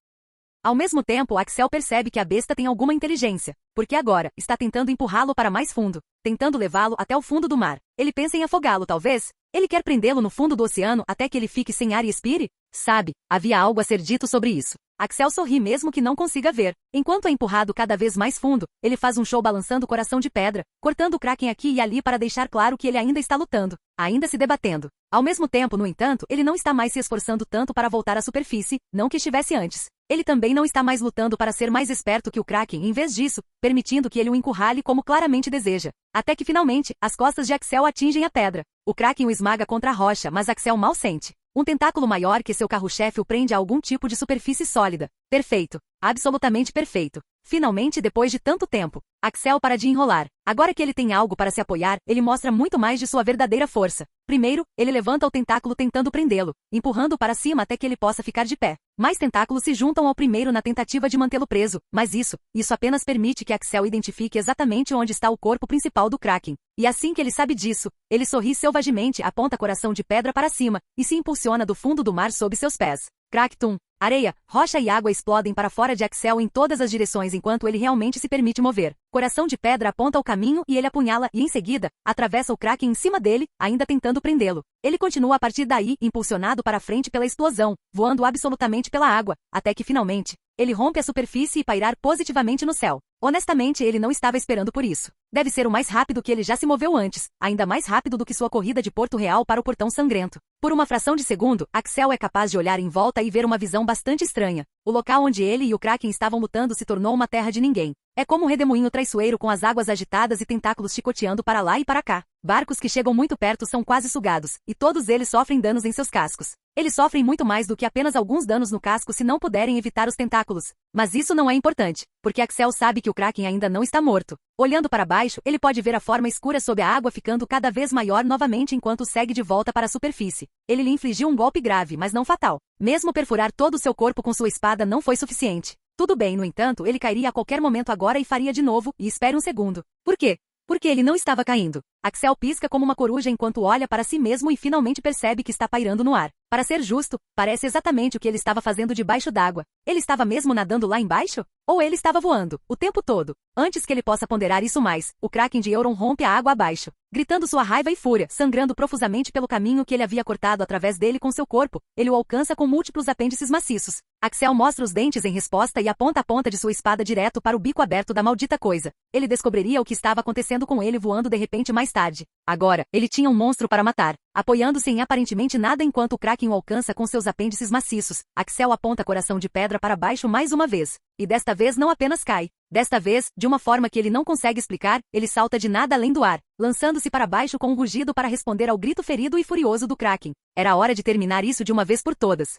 Ao mesmo tempo, Axel percebe que a besta tem alguma inteligência, porque agora está tentando empurrá-lo para mais fundo, tentando levá-lo até o fundo do mar. Ele pensa em afogá-lo, talvez? Ele quer prendê-lo no fundo do oceano até que ele fique sem ar e expire? Sabe, havia algo a ser dito sobre isso. Axel sorri mesmo que não consiga ver. Enquanto é empurrado cada vez mais fundo, ele faz um show balançando o coração de pedra, cortando o Kraken aqui e ali para deixar claro que ele ainda está lutando, ainda se debatendo. Ao mesmo tempo, no entanto, ele não está mais se esforçando tanto para voltar à superfície, não que estivesse antes. Ele também não está mais lutando para ser mais esperto que o Kraken, em vez disso, permitindo que ele o encurrale como claramente deseja. Até que finalmente, as costas de Axel atingem a pedra. O Kraken o esmaga contra a rocha, mas Axel mal sente. Um tentáculo maior que seu carro-chefe o prende a algum tipo de superfície sólida. Perfeito. Absolutamente perfeito. Finalmente, depois de tanto tempo, Axel para de enrolar. Agora que ele tem algo para se apoiar, ele mostra muito mais de sua verdadeira força. Primeiro, ele levanta o tentáculo tentando prendê-lo, empurrando-o para cima até que ele possa ficar de pé. Mais tentáculos se juntam ao primeiro na tentativa de mantê-lo preso, mas isso apenas permite que Axel identifique exatamente onde está o corpo principal do Kraken. E assim que ele sabe disso, ele sorri selvagemente, aponta coração de pedra para cima, e se impulsiona do fundo do mar sob seus pés. Crack-tum! Areia, rocha e água explodem para fora de Axel em todas as direções enquanto ele realmente se permite mover. Coração de pedra aponta o caminho e ele apunhala e, em seguida, atravessa o Kraken em cima dele, ainda tentando prendê-lo. Ele continua a partir daí, impulsionado para frente pela explosão, voando absolutamente pela água, até que finalmente, ele rompe a superfície e pairar positivamente no céu. Honestamente, ele não estava esperando por isso. Deve ser o mais rápido que ele já se moveu antes, ainda mais rápido do que sua corrida de Porto Real para o Portão Sangrento. Por uma fração de segundo, Axel é capaz de olhar em volta e ver uma visão bastante estranha. O local onde ele e o Kraken estavam lutando se tornou uma terra de ninguém. É como um redemoinho traiçoeiro com as águas agitadas e tentáculos chicoteando para lá e para cá. Barcos que chegam muito perto são quase sugados, e todos eles sofrem danos em seus cascos. Eles sofrem muito mais do que apenas alguns danos no casco se não puderem evitar os tentáculos. Mas isso não é importante, porque Axel sabe que o Kraken ainda não está morto. Olhando para baixo, ele pode ver a forma escura sob a água ficando cada vez maior novamente enquanto segue de volta para a superfície. Ele lhe infligiu um golpe grave, mas não fatal. Mesmo perfurar todo o seu corpo com sua espada não foi suficiente. Tudo bem, no entanto, ele cairia a qualquer momento agora e faria de novo, e espere um segundo. Por quê? Porque ele não estava caindo. Axel pisca como uma coruja enquanto olha para si mesmo e finalmente percebe que está pairando no ar. Para ser justo, parece exatamente o que ele estava fazendo debaixo d'água. Ele estava mesmo nadando lá embaixo? Ou ele estava voando, o tempo todo? Antes que ele possa ponderar isso mais, o Kraken de Euron rompe a água abaixo, gritando sua raiva e fúria, sangrando profusamente pelo caminho que ele havia cortado através dele com seu corpo. Ele o alcança com múltiplos apêndices maciços. Axel mostra os dentes em resposta e aponta a ponta de sua espada direto para o bico aberto da maldita coisa. Ele descobriria o que estava acontecendo com ele voando de repente mais tarde. Agora, ele tinha um monstro para matar. Apoiando-se em aparentemente nada enquanto o Kraken o alcança com seus apêndices maciços, Axel aponta Coração de Pedra para baixo mais uma vez. E desta vez não apenas cai. Desta vez, de uma forma que ele não consegue explicar, ele salta de nada além do ar, lançando-se para baixo com um rugido para responder ao grito ferido e furioso do Kraken. Era hora de terminar isso de uma vez por todas.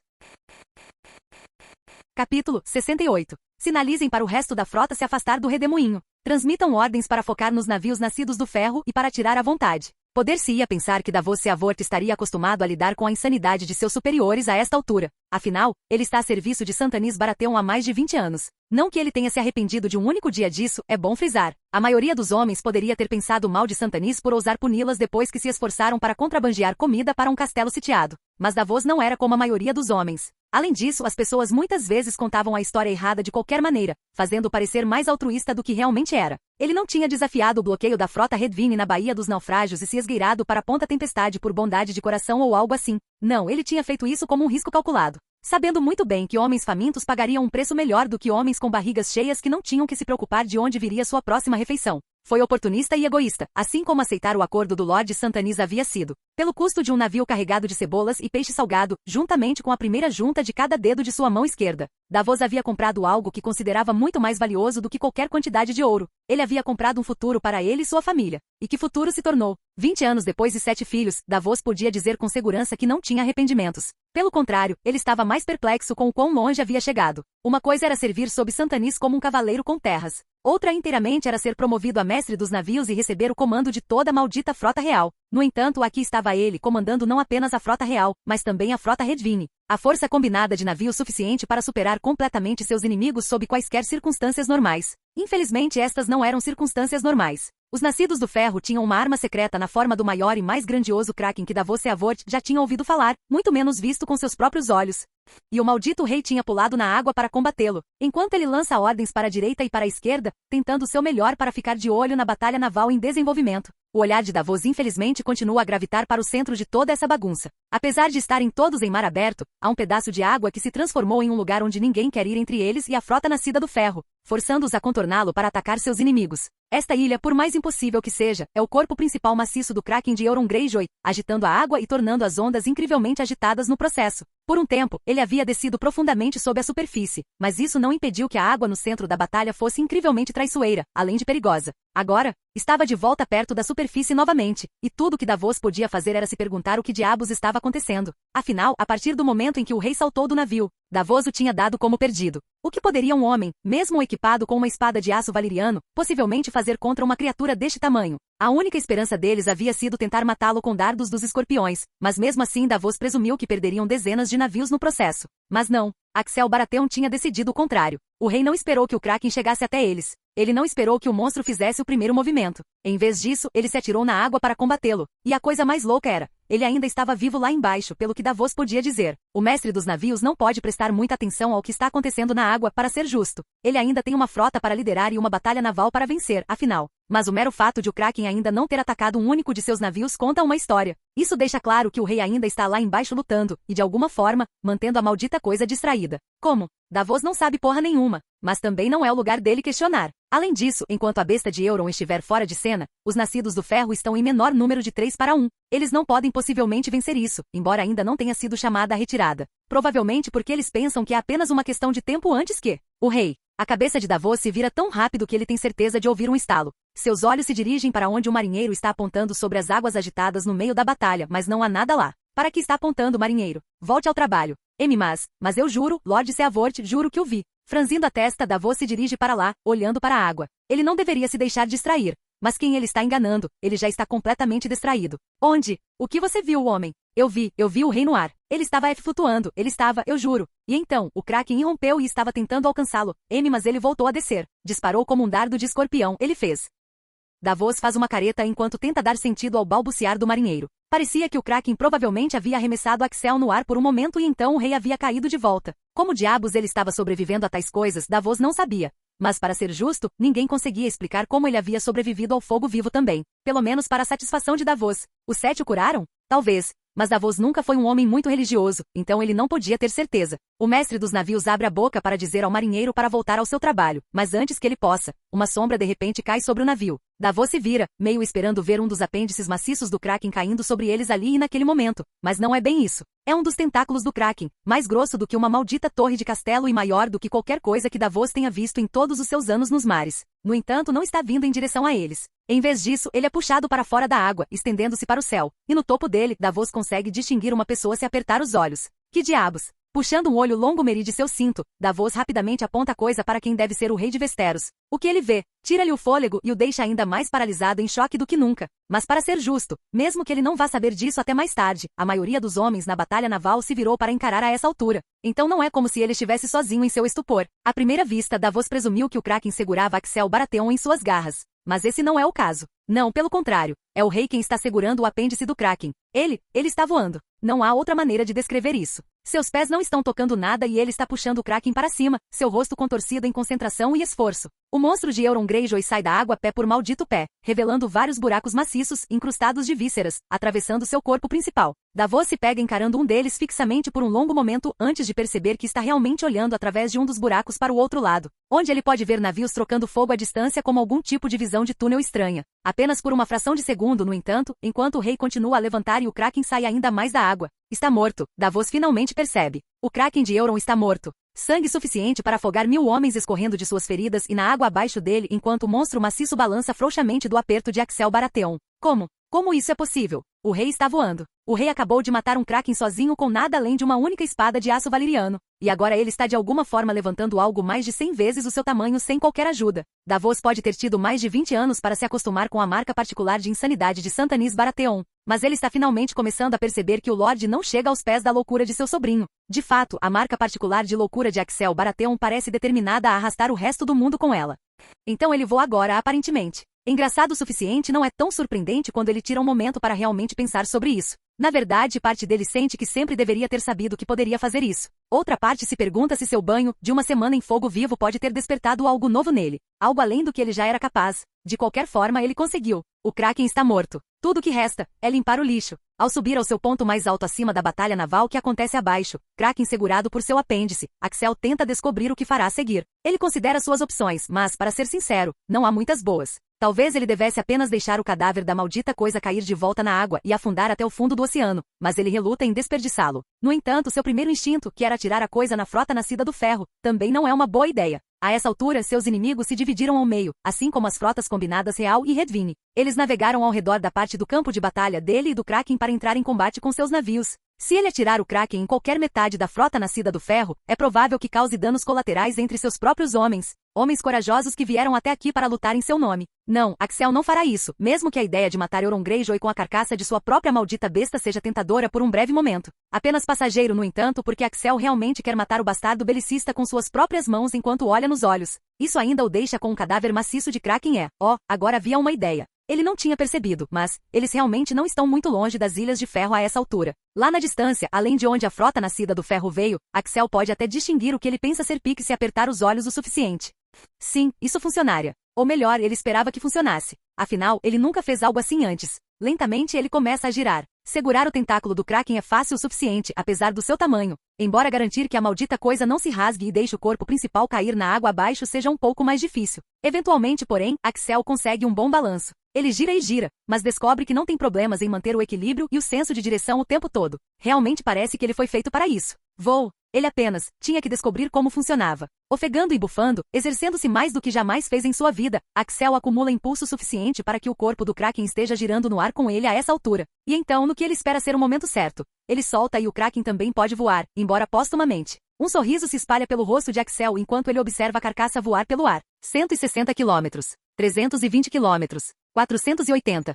Capítulo 68. Sinalizem para o resto da frota se afastar do redemoinho. Transmitam ordens para focar nos navios nascidos do ferro e para atirar à vontade. Poder-se-ia pensar que Davos Seavort estaria acostumado a lidar com a insanidade de seus superiores a esta altura. Afinal, ele está a serviço de Santanis Baratheon há mais de 20 anos. Não que ele tenha se arrependido de um único dia disso, é bom frisar. A maioria dos homens poderia ter pensado mal de Santanis por ousar puni-las depois que se esforçaram para contrabandear comida para um castelo sitiado. Mas Davos não era como a maioria dos homens. Além disso, as pessoas muitas vezes contavam a história errada de qualquer maneira, fazendo parecer mais altruísta do que realmente era. Ele não tinha desafiado o bloqueio da frota Redvine na Baía dos Naufrágios e se esgueirado para a Ponta Tempestade por bondade de coração ou algo assim. Não, ele tinha feito isso como um risco calculado, sabendo muito bem que homens famintos pagariam um preço melhor do que homens com barrigas cheias que não tinham que se preocupar de onde viria sua próxima refeição. Foi oportunista e egoísta, assim como aceitar o acordo do Lord Santanis havia sido. Pelo custo de um navio carregado de cebolas e peixe salgado, juntamente com a primeira junta de cada dedo de sua mão esquerda, Davos havia comprado algo que considerava muito mais valioso do que qualquer quantidade de ouro. Ele havia comprado um futuro para ele e sua família. E que futuro se tornou? 20 anos depois de 7 filhos, Davos podia dizer com segurança que não tinha arrependimentos. Pelo contrário, ele estava mais perplexo com o quão longe havia chegado. Uma coisa era servir sob Santanis como um cavaleiro com terras. Outra inteiramente era ser promovido a mestre dos navios e receber o comando de toda a maldita frota real. No entanto, aqui estava ele comandando não apenas a frota real, mas também a frota Redvine. A força combinada de navios suficiente para superar completamente seus inimigos sob quaisquer circunstâncias normais. Infelizmente, estas não eram circunstâncias normais. Os nascidos do ferro tinham uma arma secreta na forma do maior e mais grandioso Kraken que Davos Seavort já tinha ouvido falar, muito menos visto com seus próprios olhos. E o maldito rei tinha pulado na água para combatê-lo, enquanto ele lança ordens para a direita e para a esquerda, tentando seu melhor para ficar de olho na batalha naval em desenvolvimento. O olhar de Davos infelizmente continua a gravitar para o centro de toda essa bagunça. Apesar de estarem todos em mar aberto, há um pedaço de água que se transformou em um lugar onde ninguém quer ir entre eles e a frota nascida do ferro, forçando-os a contorná-lo para atacar seus inimigos. Esta ilha, por mais impossível que seja, é o corpo principal maciço do Kraken de Euron Greyjoy, agitando a água e tornando as ondas incrivelmente agitadas no processo. Por um tempo, ele havia descido profundamente sob a superfície, mas isso não impediu que a água no centro da batalha fosse incrivelmente traiçoeira, além de perigosa. Agora, estava de volta perto da superfície novamente, e tudo que Davos podia fazer era se perguntar o que diabos estava acontecendo. Afinal, a partir do momento em que o rei saltou do navio, Davos o tinha dado como perdido. O que poderia um homem, mesmo equipado com uma espada de aço valeriano, possivelmente fazer contra uma criatura deste tamanho? A única esperança deles havia sido tentar matá-lo com dardos dos escorpiões, mas mesmo assim Davos presumiu que perderiam dezenas de navios no processo. Mas não, Axel Baratheon tinha decidido o contrário. O rei não esperou que o Kraken chegasse até eles. Ele não esperou que o monstro fizesse o primeiro movimento. Em vez disso, ele se atirou na água para combatê-lo. E a coisa mais louca era, ele ainda estava vivo lá embaixo, pelo que Davos podia dizer. O mestre dos navios não pode prestar muita atenção ao que está acontecendo na água para ser justo. Ele ainda tem uma frota para liderar e uma batalha naval para vencer, afinal. Mas o mero fato de o Kraken ainda não ter atacado um único de seus navios conta uma história. Isso deixa claro que o rei ainda está lá embaixo lutando, e de alguma forma, mantendo a maldita coisa distraída. Como? Davos não sabe porra nenhuma, mas também não é o lugar dele questionar. Além disso, enquanto a besta de Euron estiver fora de cena, os nascidos do ferro estão em menor número de 3 para 1. Eles não podem possivelmente vencer isso, embora ainda não tenha sido chamada à retirada. Provavelmente porque eles pensam que é apenas uma questão de tempo antes que o rei. A cabeça de Davos se vira tão rápido que ele tem certeza de ouvir um estalo. Seus olhos se dirigem para onde o marinheiro está apontando sobre as águas agitadas no meio da batalha, mas não há nada lá. Para que está apontando o marinheiro? Volte ao trabalho. Mas eu juro, Lord Seavort, juro que o vi. Franzindo a testa, Davos se dirige para lá, olhando para a água. Ele não deveria se deixar distrair. Mas quem ele está enganando? Ele já está completamente distraído. Onde? O que você viu, homem? Eu vi o rei no ar. Ele estava flutuando, eu juro. E então, o Kraken irrompeu e estava tentando alcançá-lo. Mas ele voltou a descer. Disparou como um dardo de escorpião, ele fez. Davos faz uma careta enquanto tenta dar sentido ao balbuciar do marinheiro. Parecia que o Kraken provavelmente havia arremessado Axel no ar por um momento e então o rei havia caído de volta. Como diabos ele estava sobrevivendo a tais coisas, Davos não sabia. Mas para ser justo, ninguém conseguia explicar como ele havia sobrevivido ao fogo vivo também. Pelo menos para a satisfação de Davos. Os 7 o curaram? Talvez. Mas Davos nunca foi um homem muito religioso, então ele não podia ter certeza. O mestre dos navios abre a boca para dizer ao marinheiro para voltar ao seu trabalho, mas antes que ele possa, uma sombra de repente cai sobre o navio. Davos se vira, meio esperando ver um dos apêndices maciços do Kraken caindo sobre eles ali e naquele momento. Mas não é bem isso. É um dos tentáculos do Kraken, mais grosso do que uma maldita torre de castelo e maior do que qualquer coisa que Davos tenha visto em todos os seus anos nos mares. No entanto, não está vindo em direção a eles. Em vez disso, ele é puxado para fora da água, estendendo-se para o céu. E no topo dele, Davos consegue distinguir uma pessoa se apertar os olhos. Que diabos! Puxando um olho longo de seu cinto, Davos rapidamente aponta a coisa para quem deve ser o rei de Westeros. O que ele vê, tira-lhe o fôlego e o deixa ainda mais paralisado em choque do que nunca. Mas para ser justo, mesmo que ele não vá saber disso até mais tarde, a maioria dos homens na batalha naval se virou para encarar a essa altura. Então não é como se ele estivesse sozinho em seu estupor. À primeira vista, Davos presumiu que o Kraken segurava Axel Baratheon em suas garras. Mas esse não é o caso. Não, pelo contrário. É o rei quem está segurando o apêndice do Kraken. Ele está voando. Não há outra maneira de descrever isso. Seus pés não estão tocando nada e ele está puxando o Kraken para cima, seu rosto contorcido em concentração e esforço. O monstro de Euron Greyjoy sai da água pé por maldito pé, revelando vários buracos maciços, incrustados de vísceras, atravessando seu corpo principal. Davos se pega encarando um deles fixamente por um longo momento antes de perceber que está realmente olhando através de um dos buracos para o outro lado, onde ele pode ver navios trocando fogo à distância como algum tipo de visão de túnel estranha. Apenas por uma fração de segundo, no entanto, enquanto o rei continua a levantar e o Kraken sai ainda mais da água. Está morto, Davos finalmente percebe. O Kraken de Euron está morto. Sangue suficiente para afogar 1000 homens escorrendo de suas feridas e na água abaixo dele enquanto o monstro maciço balança frouxamente do aperto de Axel Baratheon. Como isso é possível? O rei está voando. O rei acabou de matar um Kraken sozinho com nada além de uma única espada de aço valeriano. E agora ele está de alguma forma levantando algo mais de 100 vezes o seu tamanho sem qualquer ajuda. Davos pode ter tido mais de 20 anos para se acostumar com a marca particular de insanidade de Santanis Baratheon. Mas ele está finalmente começando a perceber que o Lorde não chega aos pés da loucura de seu sobrinho. De fato, a marca particular de loucura de Axel Baratheon parece determinada a arrastar o resto do mundo com ela. Então ele voa agora, aparentemente. Engraçado o suficiente não é tão surpreendente quando ele tira um momento para realmente pensar sobre isso. Na verdade, parte dele sente que sempre deveria ter sabido que poderia fazer isso. Outra parte se pergunta se seu banho, de uma semana em fogo vivo, pode ter despertado algo novo nele. Algo além do que ele já era capaz. De qualquer forma, ele conseguiu. O Kraken está morto. Tudo o que resta é limpar o lixo. Ao subir ao seu ponto mais alto acima da batalha naval que acontece abaixo, Kraken segurado por seu apêndice, Axel tenta descobrir o que fará a seguir. Ele considera suas opções, mas, para ser sincero, não há muitas boas. Talvez ele devesse apenas deixar o cadáver da maldita coisa cair de volta na água e afundar até o fundo do oceano, mas ele reluta em desperdiçá-lo. No entanto, seu primeiro instinto, que era atirar a coisa na frota nascida do ferro, também não é uma boa ideia. A essa altura, seus inimigos se dividiram ao meio, assim como as frotas combinadas Real e Redvine. Eles navegaram ao redor da parte do campo de batalha dele e do Kraken para entrar em combate com seus navios. Se ele atirar o Kraken em qualquer metade da frota nascida do ferro, é provável que cause danos colaterais entre seus próprios homens. Homens corajosos que vieram até aqui para lutar em seu nome. Não, Axel não fará isso, mesmo que a ideia de matar Euron Greyjoy com a carcaça de sua própria maldita besta seja tentadora por um breve momento. Apenas passageiro, no entanto, porque Axel realmente quer matar o bastardo belicista com suas próprias mãos enquanto olha nos olhos. Isso ainda o deixa com um cadáver maciço de Kraken agora havia uma ideia. Ele não tinha percebido, mas eles realmente não estão muito longe das Ilhas de Ferro a essa altura. Lá na distância, além de onde a frota nascida do ferro veio, Axel pode até distinguir o que ele pensa ser Pique se apertar os olhos o suficiente. Sim, isso funcionaria. Ou melhor, ele esperava que funcionasse. Afinal, ele nunca fez algo assim antes. Lentamente ele começa a girar. Segurar o tentáculo do Kraken é fácil o suficiente, apesar do seu tamanho. Embora garantir que a maldita coisa não se rasgue e deixe o corpo principal cair na água abaixo seja um pouco mais difícil. Eventualmente, porém, Axel consegue um bom balanço. Ele gira e gira, mas descobre que não tem problemas em manter o equilíbrio e o senso de direção o tempo todo. Realmente parece que ele foi feito para isso. Voo. Ele apenas tinha que descobrir como funcionava. Ofegando e bufando, exercendo-se mais do que jamais fez em sua vida, Axel acumula impulso suficiente para que o corpo do Kraken esteja girando no ar com ele a essa altura. E então, no que ele espera ser o momento certo, ele solta e o Kraken também pode voar, embora póstumamente. Um sorriso se espalha pelo rosto de Axel enquanto ele observa a carcaça voar pelo ar. 160 quilômetros. 320 quilômetros. 480.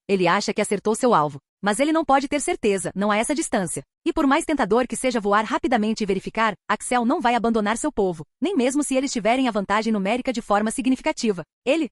Ele acha que acertou seu alvo. Mas ele não pode ter certeza, não a essa distância. E por mais tentador que seja voar rapidamente e verificar, Axel não vai abandonar seu povo, nem mesmo se eles tiverem a vantagem numérica de forma significativa. Ele,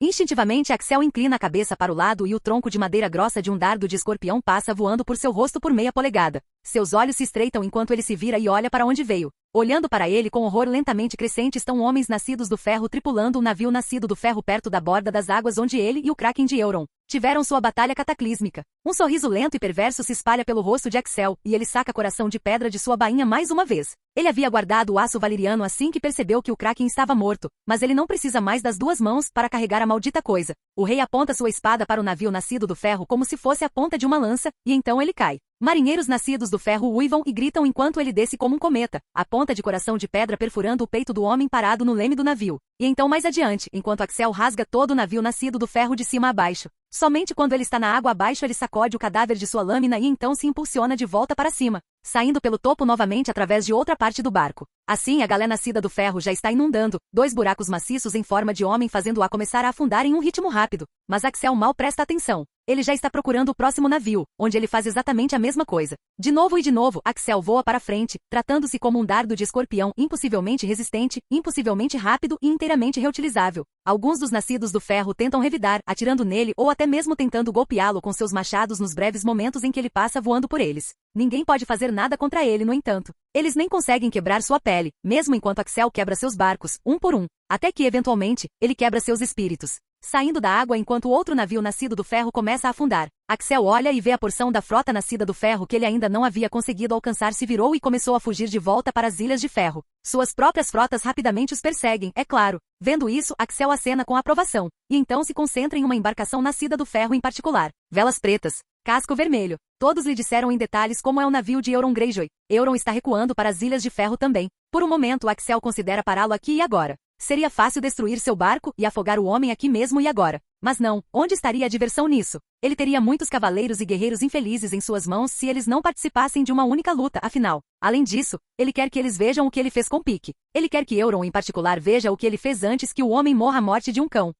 Instintivamente Axel inclina a cabeça para o lado e o tronco de madeira grossa de um dardo de escorpião passa voando por seu rosto por meia polegada. Seus olhos se estreitam enquanto ele se vira e olha para onde veio. Olhando para ele com horror lentamente crescente estão homens nascidos do ferro tripulando um navio nascido do ferro perto da borda das águas onde ele e o Kraken de Euron tiveram sua batalha cataclísmica. Um sorriso lento e perverso se espalha pelo rosto de Axel, e ele saca coração de pedra de sua bainha mais uma vez. Ele havia guardado o aço valeriano assim que percebeu que o Kraken estava morto, mas ele não precisa mais das duas mãos para carregar a maldita coisa. O rei aponta sua espada para o navio nascido do ferro como se fosse a ponta de uma lança, e então ele cai. Marinheiros nascidos do ferro uivam e gritam enquanto ele desce como um cometa, a ponta de coração de pedra perfurando o peito do homem parado no leme do navio. E então mais adiante, enquanto Axel rasga todo o navio nascido do ferro de cima a baixo. Somente quando ele está na água abaixo ele sacode o cadáver de sua lâmina e então se impulsiona de volta para cima, saindo pelo topo novamente através de outra parte do barco. Assim a galé nascida do ferro já está inundando, dois buracos maciços em forma de homem fazendo-a começar a afundar em um ritmo rápido. Mas Axel mal presta atenção. Ele já está procurando o próximo navio, onde ele faz exatamente a mesma coisa. De novo e de novo, Axel voa para frente, tratando-se como um dardo de escorpião impossivelmente resistente, impossivelmente rápido e inteiramente reutilizável. Alguns dos nascidos do ferro tentam revidar, atirando nele ou até mesmo tentando golpeá-lo com seus machados nos breves momentos em que ele passa voando por eles. Ninguém pode fazer nada contra ele, no entanto. Eles nem conseguem quebrar sua pele, mesmo enquanto Axel quebra seus barcos, um por um, até que, eventualmente, ele quebra seus espíritos. Saindo da água enquanto o outro navio nascido do ferro começa a afundar. Axel olha e vê a porção da frota nascida do ferro que ele ainda não havia conseguido alcançar se virou e começou a fugir de volta para as Ilhas de Ferro. Suas próprias frotas rapidamente os perseguem, é claro. Vendo isso, Axel acena com aprovação, e então se concentra em uma embarcação nascida do ferro em particular. Velas pretas, casco vermelho. Todos lhe disseram em detalhes como é o navio de Euron Greyjoy. Euron está recuando para as Ilhas de Ferro também. Por um momento Axel considera pará-lo aqui e agora. Seria fácil destruir seu barco e afogar o homem aqui mesmo e agora. Mas não, onde estaria a diversão nisso? Ele teria muitos cavaleiros e guerreiros infelizes em suas mãos se eles não participassem de uma única luta, afinal. Além disso, ele quer que eles vejam o que ele fez com Pique. Ele quer que Euron em particular veja o que ele fez antes que o homem morra a morte de um cão.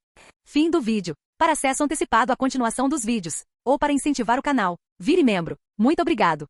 Fim do vídeo. Para acesso antecipado à continuação dos vídeos, ou para incentivar o canal, vire membro. Muito obrigado.